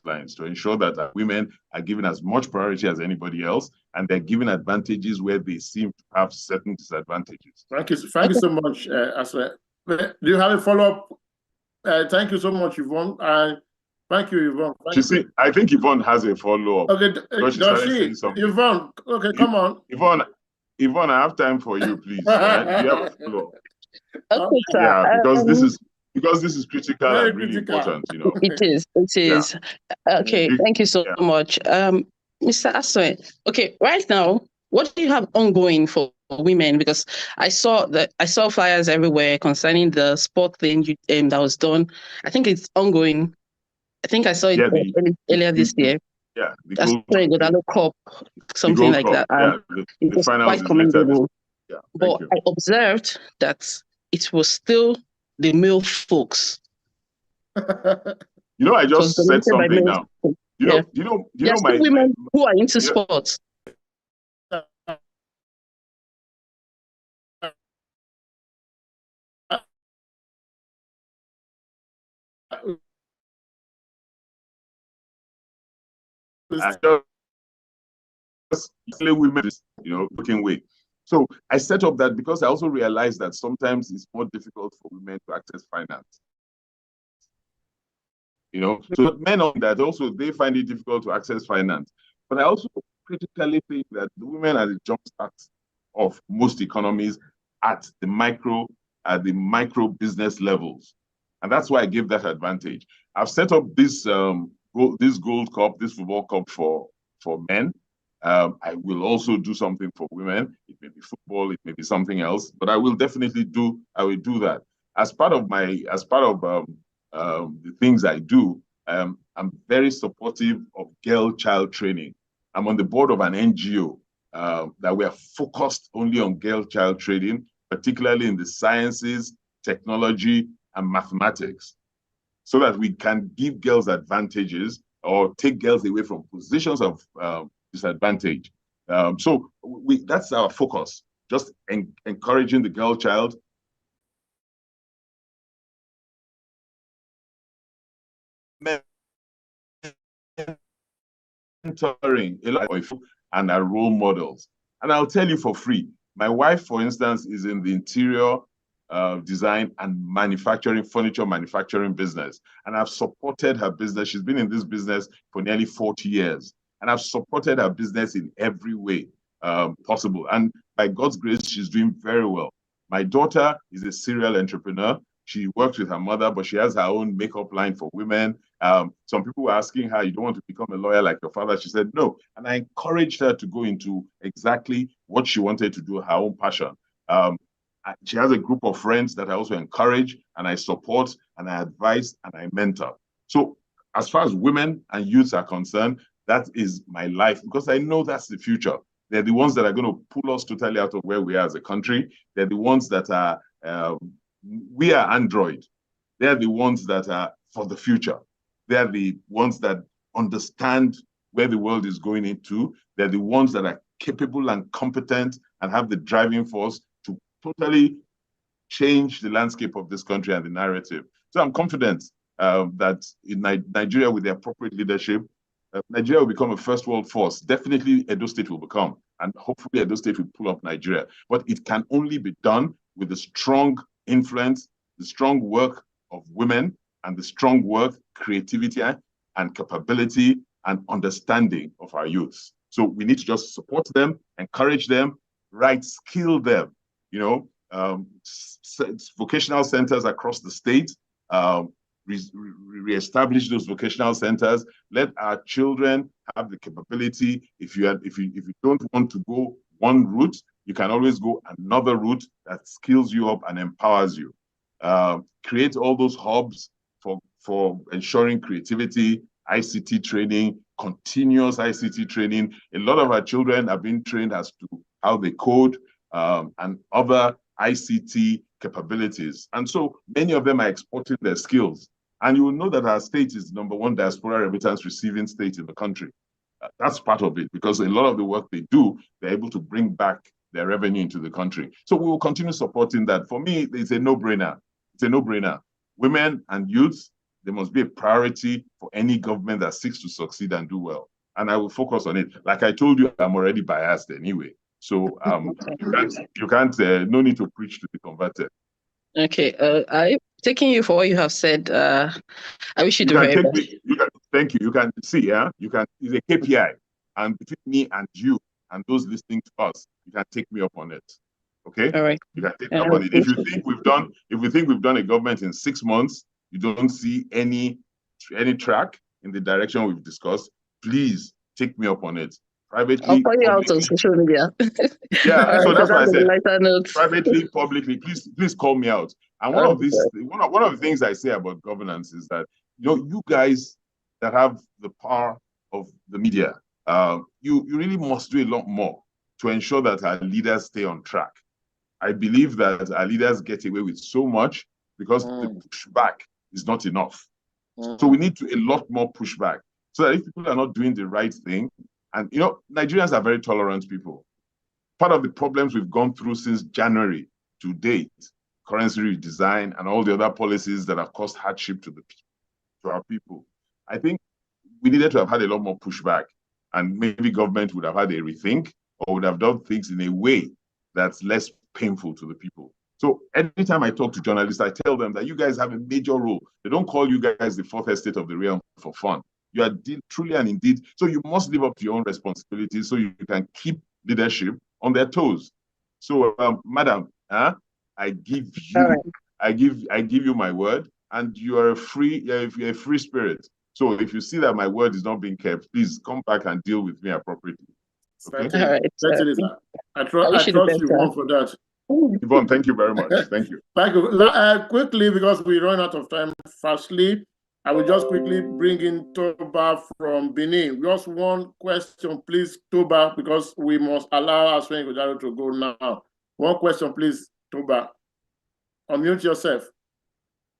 lines to ensure that women are given as much priority as anybody else, and they're given advantages where they seem to have certain disadvantages. Thank you so much, Asle. Do you have a follow-up? Thank you so much, Yvonne. Thank you, Yvonne. I think Yvonne has a follow-up. Okay, does she? Yvonne, okay, come on. Yvonne, I have time for you, please. Right? You have a follow-up. Okay, sir. Yeah, because this is critical and really important, you know. It is. Yeah. Okay, thank you so much. Mr. Asle, okay, right now, what do you have ongoing for women? Because I saw flyers everywhere concerning the sport thing that was done. I think it's ongoing. I think I saw it earlier this year. Yeah, the Godalo Cup, something like that. It was quite commendable. Yeah, but I observed that it was still the male folks. You know, I just said something now. You know, my women who are into sports. Women, looking way. So I set up that because I also realized that sometimes it's more difficult for women to access finance. So men on that also, they find it difficult to access finance. But I also critically think that the women are the jumpstart of most economies at the micro business levels. And that's why I give that advantage. I've set up this Gold Cup, this football cup for men. I will also do something for women. It may be football, it may be something else, but I will do that. As part of the things I do, I'm very supportive of girl-child training. I'm on the board of an NGO that we are focused only on girl-child training, particularly in the sciences, technology, and mathematics, so that we can give girls advantages or take girls away from positions of disadvantage. So that's our focus, just encouraging the girl child. Mentoring and our role models. And I'll tell you for free, my wife, for instance, is in the interior design and furniture manufacturing business. And I've supported her business. She's been in this business for nearly 40 years. And I've supported her business in every way possible. And by God's grace, she's doing very well. My daughter is a serial entrepreneur. She works with her mother, but she has her own makeup line for women. Some people were asking her, you don't want to become a lawyer like your father? She said, no. And I encouraged her to go into exactly what she wanted to do, her own passion. She has a group of friends that I also encourage and I support and I advise and I mentor. So as far as women and youths are concerned, that is my life, because I know that's the future. They're the ones that are going to pull us totally out of where we are as a country. They're the ones that are, we are Android. They're the ones that are for the future. They're the ones that understand where the world is going into. They're the ones that are capable and competent and have the driving force to totally change the landscape of this country and the narrative. So I'm confident that in Nigeria, with the appropriate leadership, Nigeria will become a first world force. Definitely Edo State will become, and hopefully Edo State will pull up Nigeria. But it can only be done with the strong influence, the strong work of women, and the strong work, creativity, and capability and understanding of our youths. So we need to just support them, encourage them, skill them, vocational centers across the state, reestablish those vocational centers. Let our children have the capability. If you don't want to go one route, you can always go another route that skills you up and empowers you. Create all those hubs for ensuring creativity, ICT training, continuous ICT training. A lot of our children are being trained as to how they code. and other ICT capabilities. And so many of them are exporting their skills. And you will know that our state is the #1 diaspora remittance receiving state in the country. That's part of it, because a lot of the work they do, they're able to bring back their revenue into the country. So we will continue supporting that. For me, it's a no-brainer. It's a no-brainer. Women and youth, they must be a priority for any government that seeks to succeed and do well. And I will focus on it. Like I told you, I'm already biased anyway. So no need to preach to the converted. Okay, I taking you for what you have said. I wish you the very best. Thank you. You can see, yeah, it's a KPI, and between me and you and those listening to us, you can take me up on it. Okay. All right. You can take me up on it. If we think we've done a government in 6 months, you don't see any track in the direction we've discussed, please take me up on it. Privately, I'll call you out on social media. Yeah, so that's why I said notes. privately, publicly, please call me out. And one of the things I say about governance is that, you guys that have the power of the media, you really must do a lot more to ensure that our leaders stay on track. I believe that our leaders get away with so much because the pushback is not enough. So we need a lot more pushback, so that if people are not doing the right thing, and Nigerians are very tolerant people. Part of the problems we've gone through since January to date, currency redesign and all the other policies that have caused hardship to our people, I think we needed to have had a lot more pushback, and maybe government would have had a rethink or would have done things in a way that's less painful to the people. So anytime I talk to journalists, I tell them that you guys have a major role. They don't call you guys the fourth estate of the realm for fun. You are truly and indeed, so you must live up to your own responsibilities so you can keep leadership on their toes. So, madam, I give you my word, and you're a free spirit. So if you see that my word is not being kept, please come back and deal with me appropriately. Okay? All right. I trust you more for that. Yvonne, thank you very much. Thank you. Thank you. Quickly, because we run out of time fastly, I will just quickly bring in Toba from Benin. Just one question, please, Toba, because we must allow Aswen Godaro to go now. One question, please, Toba. Unmute yourself.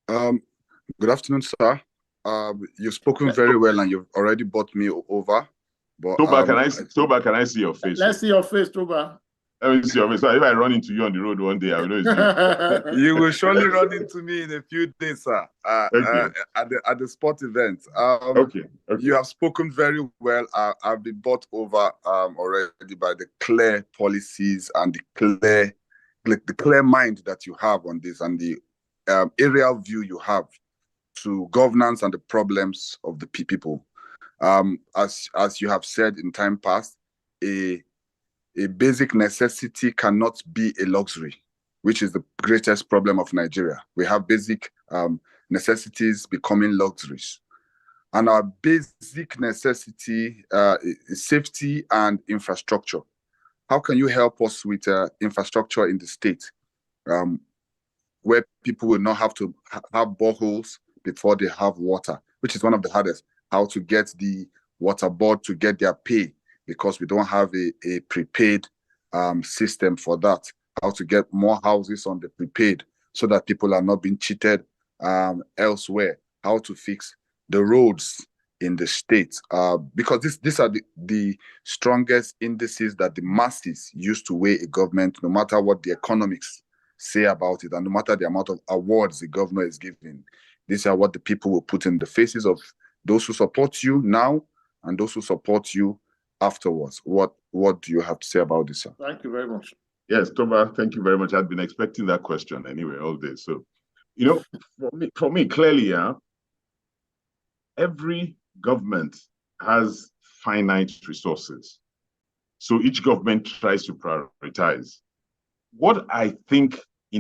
Good afternoon, sir. You've spoken very well, and you've already brought me over. But Toba, can I see your face? Let's see your face, Toba. Let me see your face. So if I run into you on the road one day, I will know it's you. You will surely run into me in a few days, sir. At the sport event. Okay. You have spoken very well. I've been brought over already by the clear policies and the clear mind that you have on this, and the aerial view you have to governance and the problems of the people. As you have said in time past, a basic necessity cannot be a luxury, which is the greatest problem of Nigeria. We have basic necessities becoming luxuries. And our basic necessity is safety and infrastructure. How can you help us with infrastructure in the state, where people will not have to have boreholes before they have water, which is one of the hardest, how to get the water board to get their pay, because we don't have a prepaid system for that. How to get more houses on the prepaid so that people are not being cheated elsewhere. How to fix the roads in the state, because these are the strongest indices that the masses use to weigh a government, no matter what the economics say about it, and no matter the amount of awards the governor is giving. These are what the people will put in the faces of those who support you now and those who support you afterwards. What do you have to say about this, sir? Thank you very much. Yes, Toba, thank you very much. I'd been expecting that question anyway all day. So, for me, clearly, every government has finite resources. So each government tries to prioritize. What I think we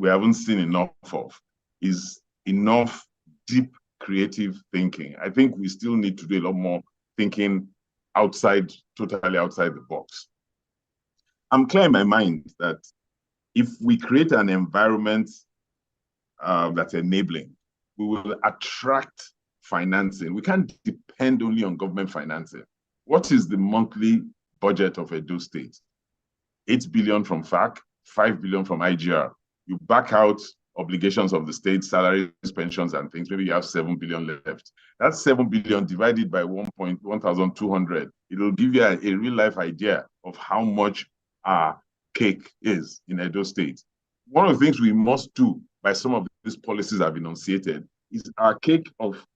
haven't seen enough of is enough deep creative thinking. I think we still need to do a lot more thinking totally outside the box. I'm clear in my mind that if we create an environment that's enabling, we will attract financing. We can't depend only on government financing. What is the monthly budget of Edo State? 8 billion from FAC, 5 billion from IGR. You back out obligations of the state, salaries, pensions, and things, maybe you have 7 billion left. That's 7 billion divided by 1,200. It'll give you a real life idea of how much our cake is in Edo State. One of the things we must do by some of these policies I've enunciated is our cake of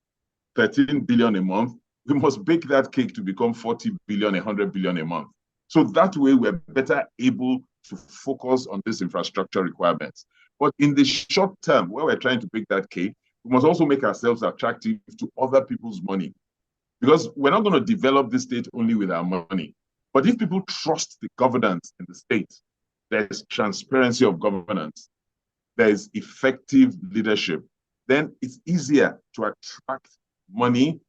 13 billion a month. We must bake that cake to become 40 billion, 100 billion a month. So that way we're better able to focus on these infrastructure requirements. But in the short term, where we're trying to bake that cake, we must also make ourselves attractive to other people's money. Because we're not going to develop the state only with our money. But if people trust the governance in the state, there's transparency of governance, there's effective leadership, then it's easier to attract money.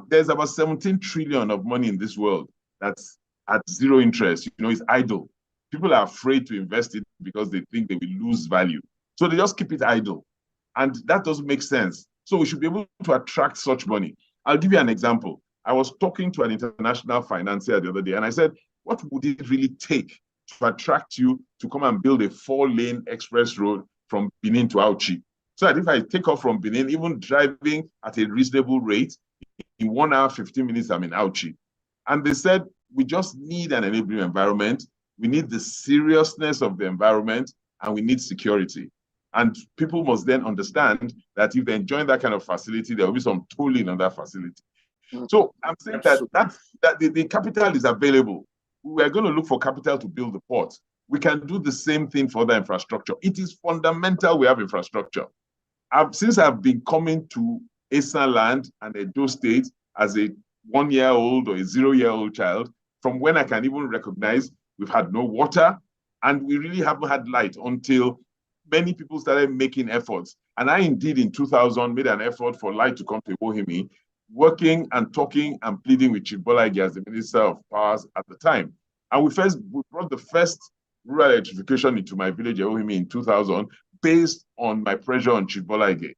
There's about 17 trillion of money in this world that's at zero interest. It's idle. People are afraid to invest it because they think they will lose value. So they just keep it idle. And that doesn't make sense. So we should be able to attract such money. I'll give you an example. I was talking to an international financier the other day, and I said, what would it really take to attract you to come and build a 4-lane express road from Benin to Auchi? So that if I take off from Benin, even driving at a reasonable rate, in 1 hour, 15 minutes, I'm in Auchi. And they said, we just need an enabling environment. We need the seriousness of the environment, and we need security. And people must then understand that if they join that kind of facility, there will be some tolling on that facility. So I'm saying that the capital is available. We are going to look for capital to build the port. We can do the same thing for the infrastructure. It is fundamental we have infrastructure. Since I've been coming to Eastern Land and Edo State as a 1-year-old or a 0-year-old child, from when I can even recognize we've had no water and we really haven't had light until many people started making efforts. And I indeed in 2000 made an effort for light to come to Iwohimi, working and talking and pleading with Chief Bolaige as the Minister of Powers at the time. And we brought the first rural electrification into my village, Iwohimi, in 2000, based on my pressure on Chief Bolaige.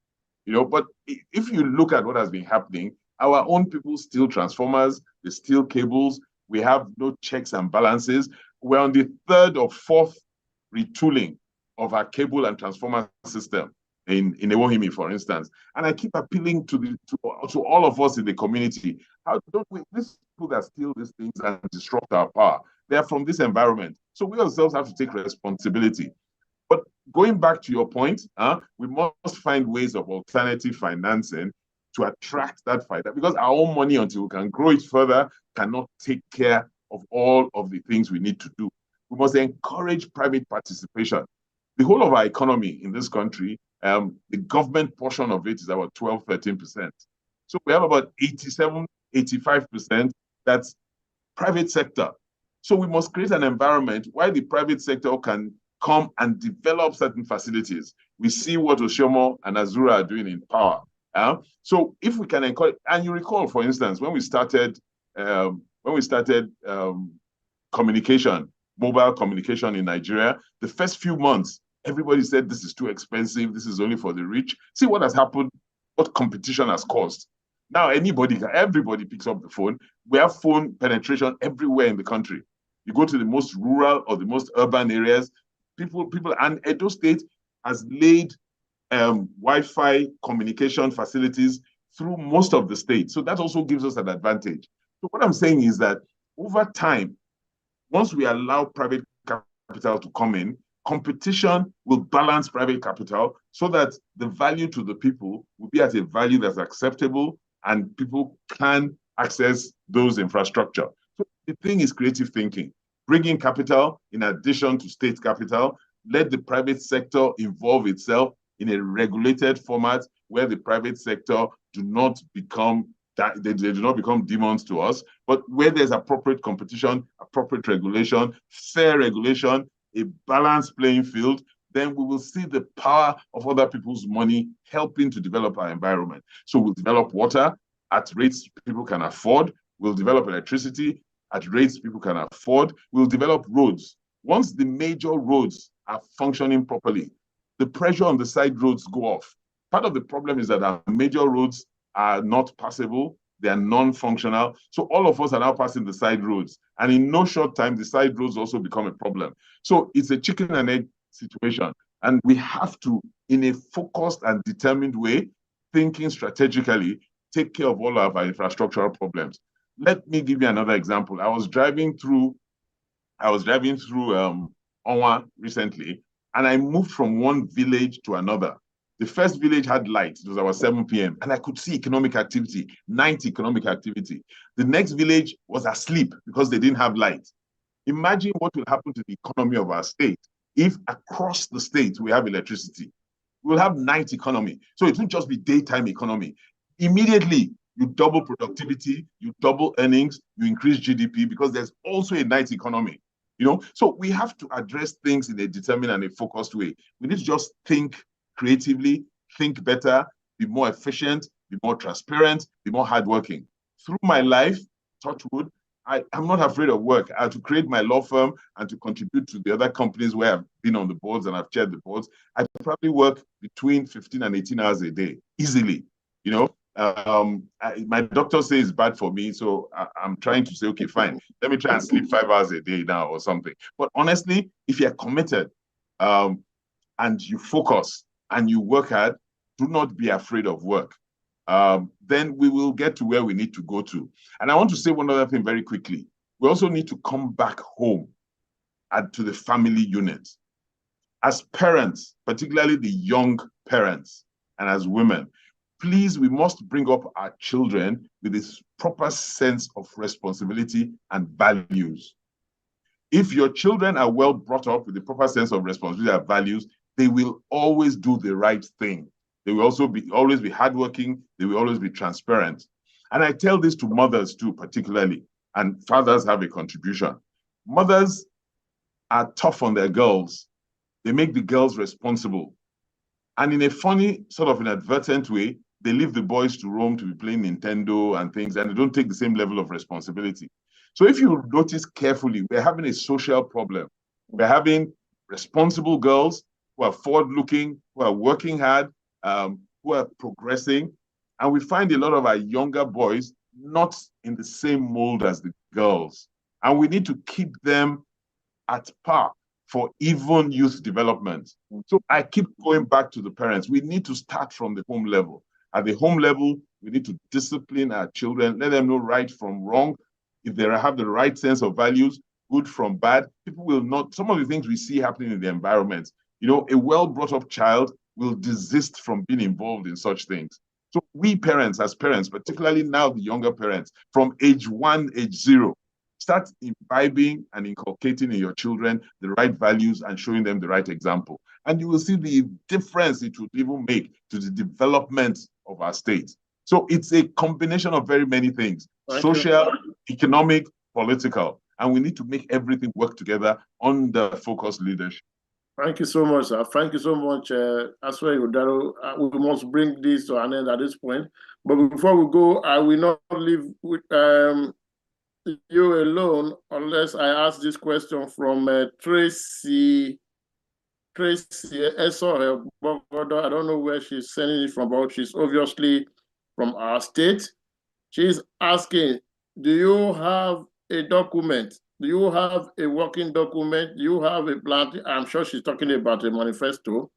But if you look at what has been happening, our own people steal transformers, they steal cables, we have no checks and balances. We're on the 3rd or 4th retooling of our cable and transformer system in Iwohimi, for instance. And I keep appealing to all of us in the community. How don't these people that steal these things and disrupt our power, they are from this environment. So we ourselves have to take responsibility. But going back to your point, we must find ways of alternative financing to attract that fighter, because our own money, until we can grow it further, cannot take care of all of the things we need to do. We must encourage private participation. The whole of our economy in this country, the government portion of it is about 12, 13%. So we have about 87, 85% that's private sector. So we must create an environment where the private sector can come and develop certain facilities. We see what Oshomo and Azura are doing in power. So if we can encourage, and you recall, for instance, when we started communication, mobile communication in Nigeria, the first few months, everybody said this is too expensive, this is only for the rich. See what has happened, what competition has caused. Now everybody picks up the phone. We have phone penetration everywhere in the country. You go to the most rural or the most urban areas, people, and Edo State has laid Wi-Fi communication facilities through most of the state. So that also gives us an advantage. So what I'm saying is that over time, once we allow private capital to come in, competition will balance private capital so that the value to the people will be at a value that's acceptable and people can access those infrastructure. So the thing is creative thinking, bringing capital in addition to state capital, let the private sector involve itself in a regulated format where the private sector do not become demons to us, but where there's appropriate competition, appropriate regulation, fair regulation, a balanced playing field, then we will see the power of other people's money helping to develop our environment. So we'll develop water at rates people can afford. We'll develop electricity at rates people can afford. We'll develop roads. Once the major roads are functioning properly, the pressure on the side roads go off. Part of the problem is that our major roads are not passable they are non-functional. So all of us are now passing the side roads. And in no short time, the side roads also become a problem. So it's a chicken and egg situation. And we have to, in a focused and determined way, thinking strategically, take care of all of our infrastructural problems. Let me give you another example. I was driving through Onwa recently, and I moved from one village to another. The first village had light. It was about 7 p.m. And I could see economic activity, night economic activity. The next village was asleep because they didn't have light. Imagine what will happen to the economy of our state if across the state we have electricity. We'll have night economy. So it won't just be daytime economy. Immediately, you double productivity, you double earnings, you increase GDP because there's also a night economy. So we have to address things in a determined and a focused way. We need to just think creatively, think better, be more efficient, be more transparent, be more hardworking. Through my life, touch wood, I'm not afraid of work. I have to create my law firm and to contribute to the other companies where I've been on the boards and I've chaired the boards. I probably work between 15 and 18 hours a day, easily. My doctor says it's bad for me, so I'm trying to say, okay, fine, let me try and sleep 5 hours a day now or something. But honestly, if you're committed and you focus and you work hard, do not be afraid of work. Then we will get to where we need to go to. And I want to say one other thing very quickly. We also need to come back home to the family unit. As parents, particularly the young parents, and as women, please, we must bring up our children with this proper sense of responsibility and values. If your children are well brought up with the proper sense of responsibility and values, they will always do the right thing. They will also always be hardworking. They will always be transparent. And I tell this to mothers too, particularly, and fathers have a contribution. Mothers are tough on their girls. They make the girls responsible. And in a funny, sort of inadvertent way, they leave the boys to roam to be playing Nintendo and things, and they don't take the same level of responsibility. So if you notice carefully, we're having a social problem. We're having responsible girls who are forward-looking, who are working hard, who are progressing. And we find a lot of our younger boys not in the same mold as the girls. And we need to keep them at par for even youth development. So I keep going back to the parents. We need to start from the home level. At the home level, we need to discipline our children, let them know right from wrong. If they have the right sense of values, good from bad, people will not, some of the things we see happening in the environment, a well brought up child will desist from being involved in such things. So we parents, as parents, particularly now the younger parents, from age 1, age 0, start imbibing and inculcating in your children the right values and showing them the right example. And you will see the difference it would even make to the development of our state. So it's a combination of very many things, social, economic, political, and we need to make everything work together under focused leadership. Thank you so much, sir. Thank you so much, Aswai Udaro. We must bring this to an end at this point. But before we go, I will not leave with you alone unless I ask this question from Tracy Esor. I don't know where she's sending it from, but she's obviously from our state. She's asking, do you have a document? Do you have a working document? Do you have a plan? I'm sure she's talking about a manifesto.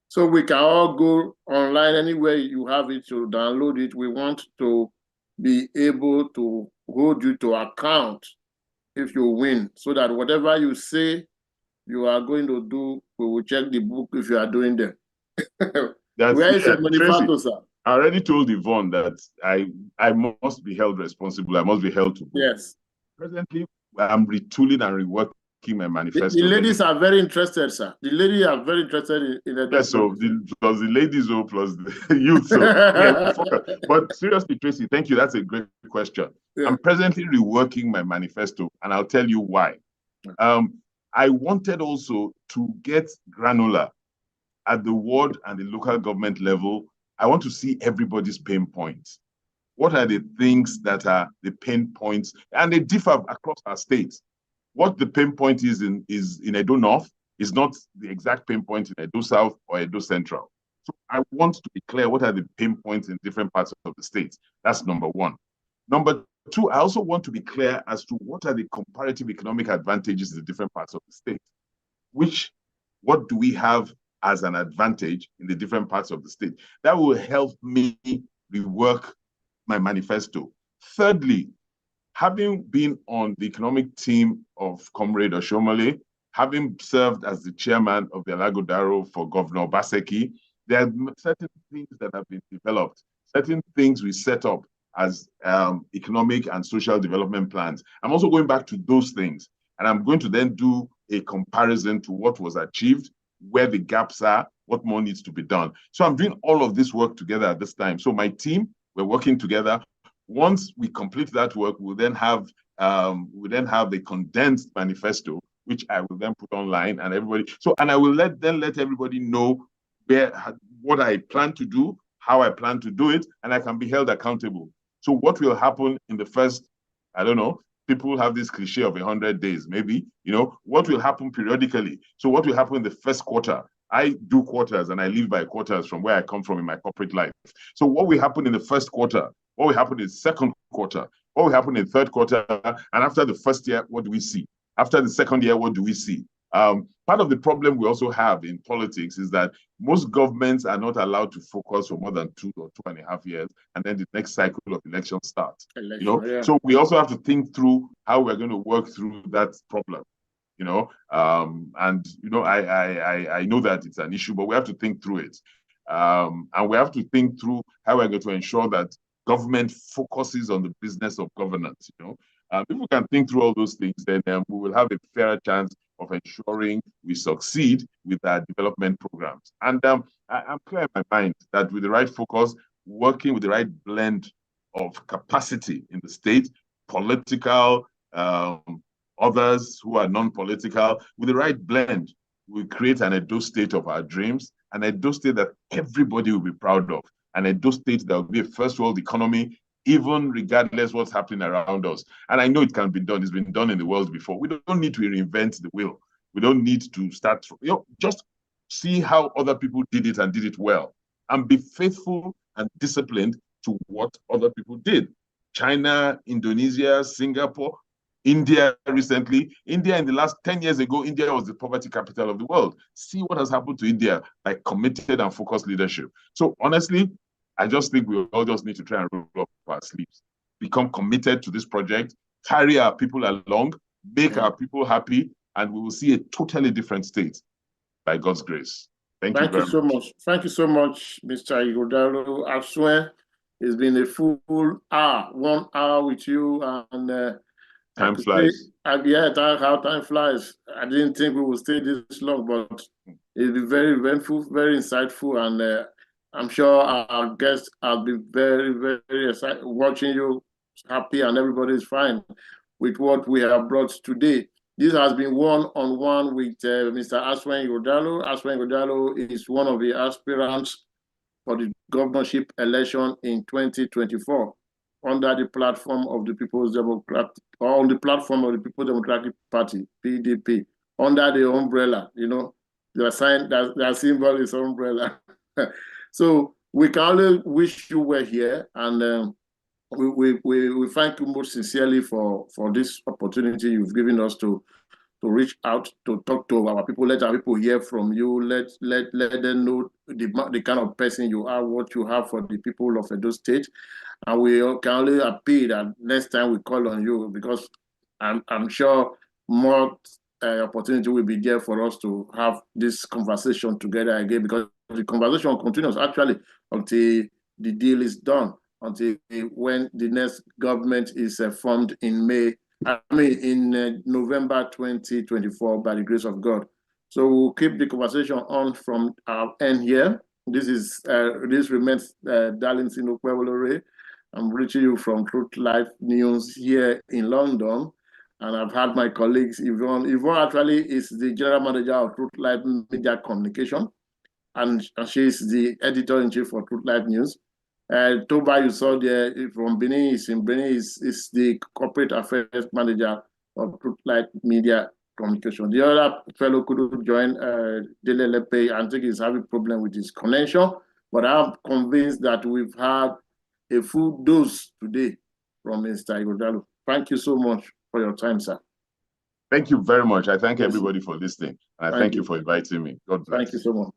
So we can all go online anywhere you have it to download it. We want to be able to hold you to account if you win, so that whatever you say you are going to do, we will check the book if you are doing them. Where is the manifesto, sir? I already told Yvonne that I must be held responsible. I must be held to book. Yes. Presently, I'm retooling and reworking my manifesto. The ladies are very interested, sir. The ladies are very interested in the yes, so plus the ladies plus the youth. So, yeah, but seriously, Tracy, thank you. That's a great question. Yeah. I'm presently reworking my manifesto, and I'll tell you why. I wanted also to get granular at the ward and the local government level. I want to see everybody's pain points. What are the things that are the pain points? And they differ across our states. What the pain point is in Edo North is not the exact pain point in Edo South or Edo Central. So I want to be clear what are the pain points in different parts of the state. That's number one. Number two, I also want to be clear as to what are the comparative economic advantages in the different parts of the state. What do we have as an advantage in the different parts of the state? That will help me rework my manifesto. Thirdly, having been on the economic team of Comrade Oshomole, having served as the chairman of the Alagodaro for Governor Baseki, there are certain things that have been developed, certain things we set up as economic and social development plans. I'm also going back to those things, and I'm going to then do a comparison to what was achieved, where the gaps are, what more needs to be done. So I'm doing all of this work together at this time. So my team, we're working together. Once we complete that work, we'll then have a condensed manifesto, which I will then put online, and everybody. And I will let everybody know what I plan to do, how I plan to do it, and I can be held accountable. So what will happen in the first, I don't know, people have this cliche of 100 days, maybe, what will happen periodically? So what will happen in the first quarter? I do quarters and I live by quarters from where I come from in my corporate life. So what will happen in the first quarter? What will happen in the second quarter? What will happen in the third quarter? And after the first year, what do we see? After the second year, what do we see? Part of the problem we also have in politics is that most governments are not allowed to focus for more than 2 or 2.5 years, and then the next cycle of elections starts. Yeah. So we also have to think through how we're going to work through that problem. I know that it's an issue, but we have to think through it. And we have to think through how we're going to ensure that government focuses on the business of governance. If we can think through all those things, then we will have a fairer chance of ensuring we succeed with our development programs. And I'm clear in my mind that with the right focus, working with the right blend of capacity in the state, political, others who are non-political, with the right blend, we create an Edo state of our dreams, an Edo state that everybody will be proud of, an Edo state that will be a first world economy, even regardless what's happening around us. And I know it can be done. It's been done in the world before. We don't need to reinvent the wheel. We don't need to start, just see how other people did it and did it well, and be faithful and disciplined to what other people did. China, Indonesia, Singapore, India recently. India in the last 10 years ago, India was the poverty capital of the world. See what has happened to India by committed and focused leadership. So honestly, I just think we all just need to try and roll up our sleeves, become committed to this project, carry our people along, make our people happy, and we will see a totally different state by God's grace. Thank you very much. Thank you so much, Mr. Ighodalo. I swear it's been a full hour, 1 hour with you, and time flies. How time flies. I didn't think we would stay this long, but it's been very eventful, very insightful, and I'm sure our guests have been very, very excited watching you happy, and everybody is fine with what we have brought today. This has been one-on-one with Mr. Aswen Ighodalo. Aswen Ighodalo is one of the aspirants for the governorship election in 2024 under the platform of the People's Democratic, or on the platform of the People's Democratic Party, PDP, under the umbrella. Their sign, their symbol is umbrella. So we can only wish you were here, and we thank you most sincerely for this opportunity you've given us to reach out, to talk to our people, let our people hear from you, let them know the kind of person you are, what you have for the people of Edo State, and we can only appeal that next time we call on you, because I'm sure more opportunity will be there for us to have this conversation together again, because the conversation continues actually until the deal is done, until when the next government is formed in November 2024 by the grace of God. So we'll keep the conversation on from our end here. This remains Darlington Okwewolore. I'm reaching you from Truthlive News here in London. And I've had my colleagues, Yvonne. Yvonne actually is the general manager of Truthlive Media Communication, and she's the editor-in-chief for Truthlive News. Toba, you saw there from Benin, is the corporate affairs manager of Truthlive Media Communication. The other fellow couldn't join, Dele Lepe, I think he's having a problem with his connection, but I'm convinced that we've had a full dose today from Mr. Igodalo. Thank you so much for your time, sir. Thank you very much. I thank everybody for listening. And I thank you for inviting me. God bless. Thank you so much.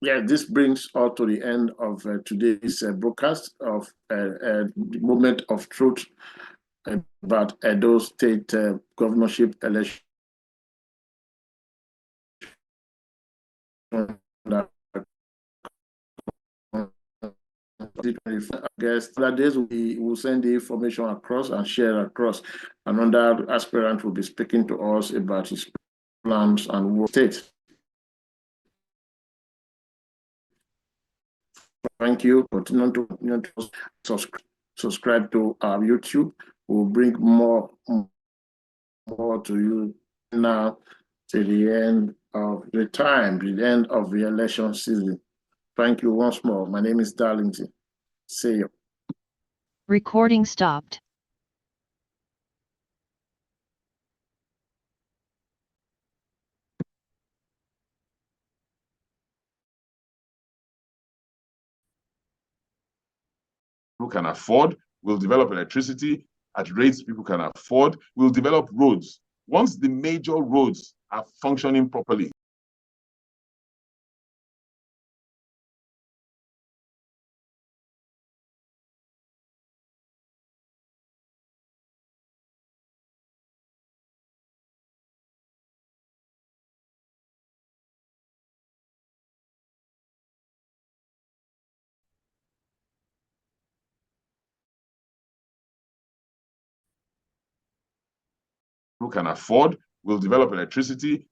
Yeah, this brings us to the end of today's broadcast of the Moment of Truth about Edo State governorship election. I guess other days we will send the information across and share across. Another aspirant will be speaking to us about his plans and work state. Thank you. Continue to subscribe to our YouTube. We'll bring more to you now to the end of the time, the end of the election season. Thank you once more. My name is Darlington. See you. Recording stopped. People can afford. We'll develop electricity at rates people can afford. We'll develop roads. Once the major roads are functioning properly, people can afford. We'll develop electricity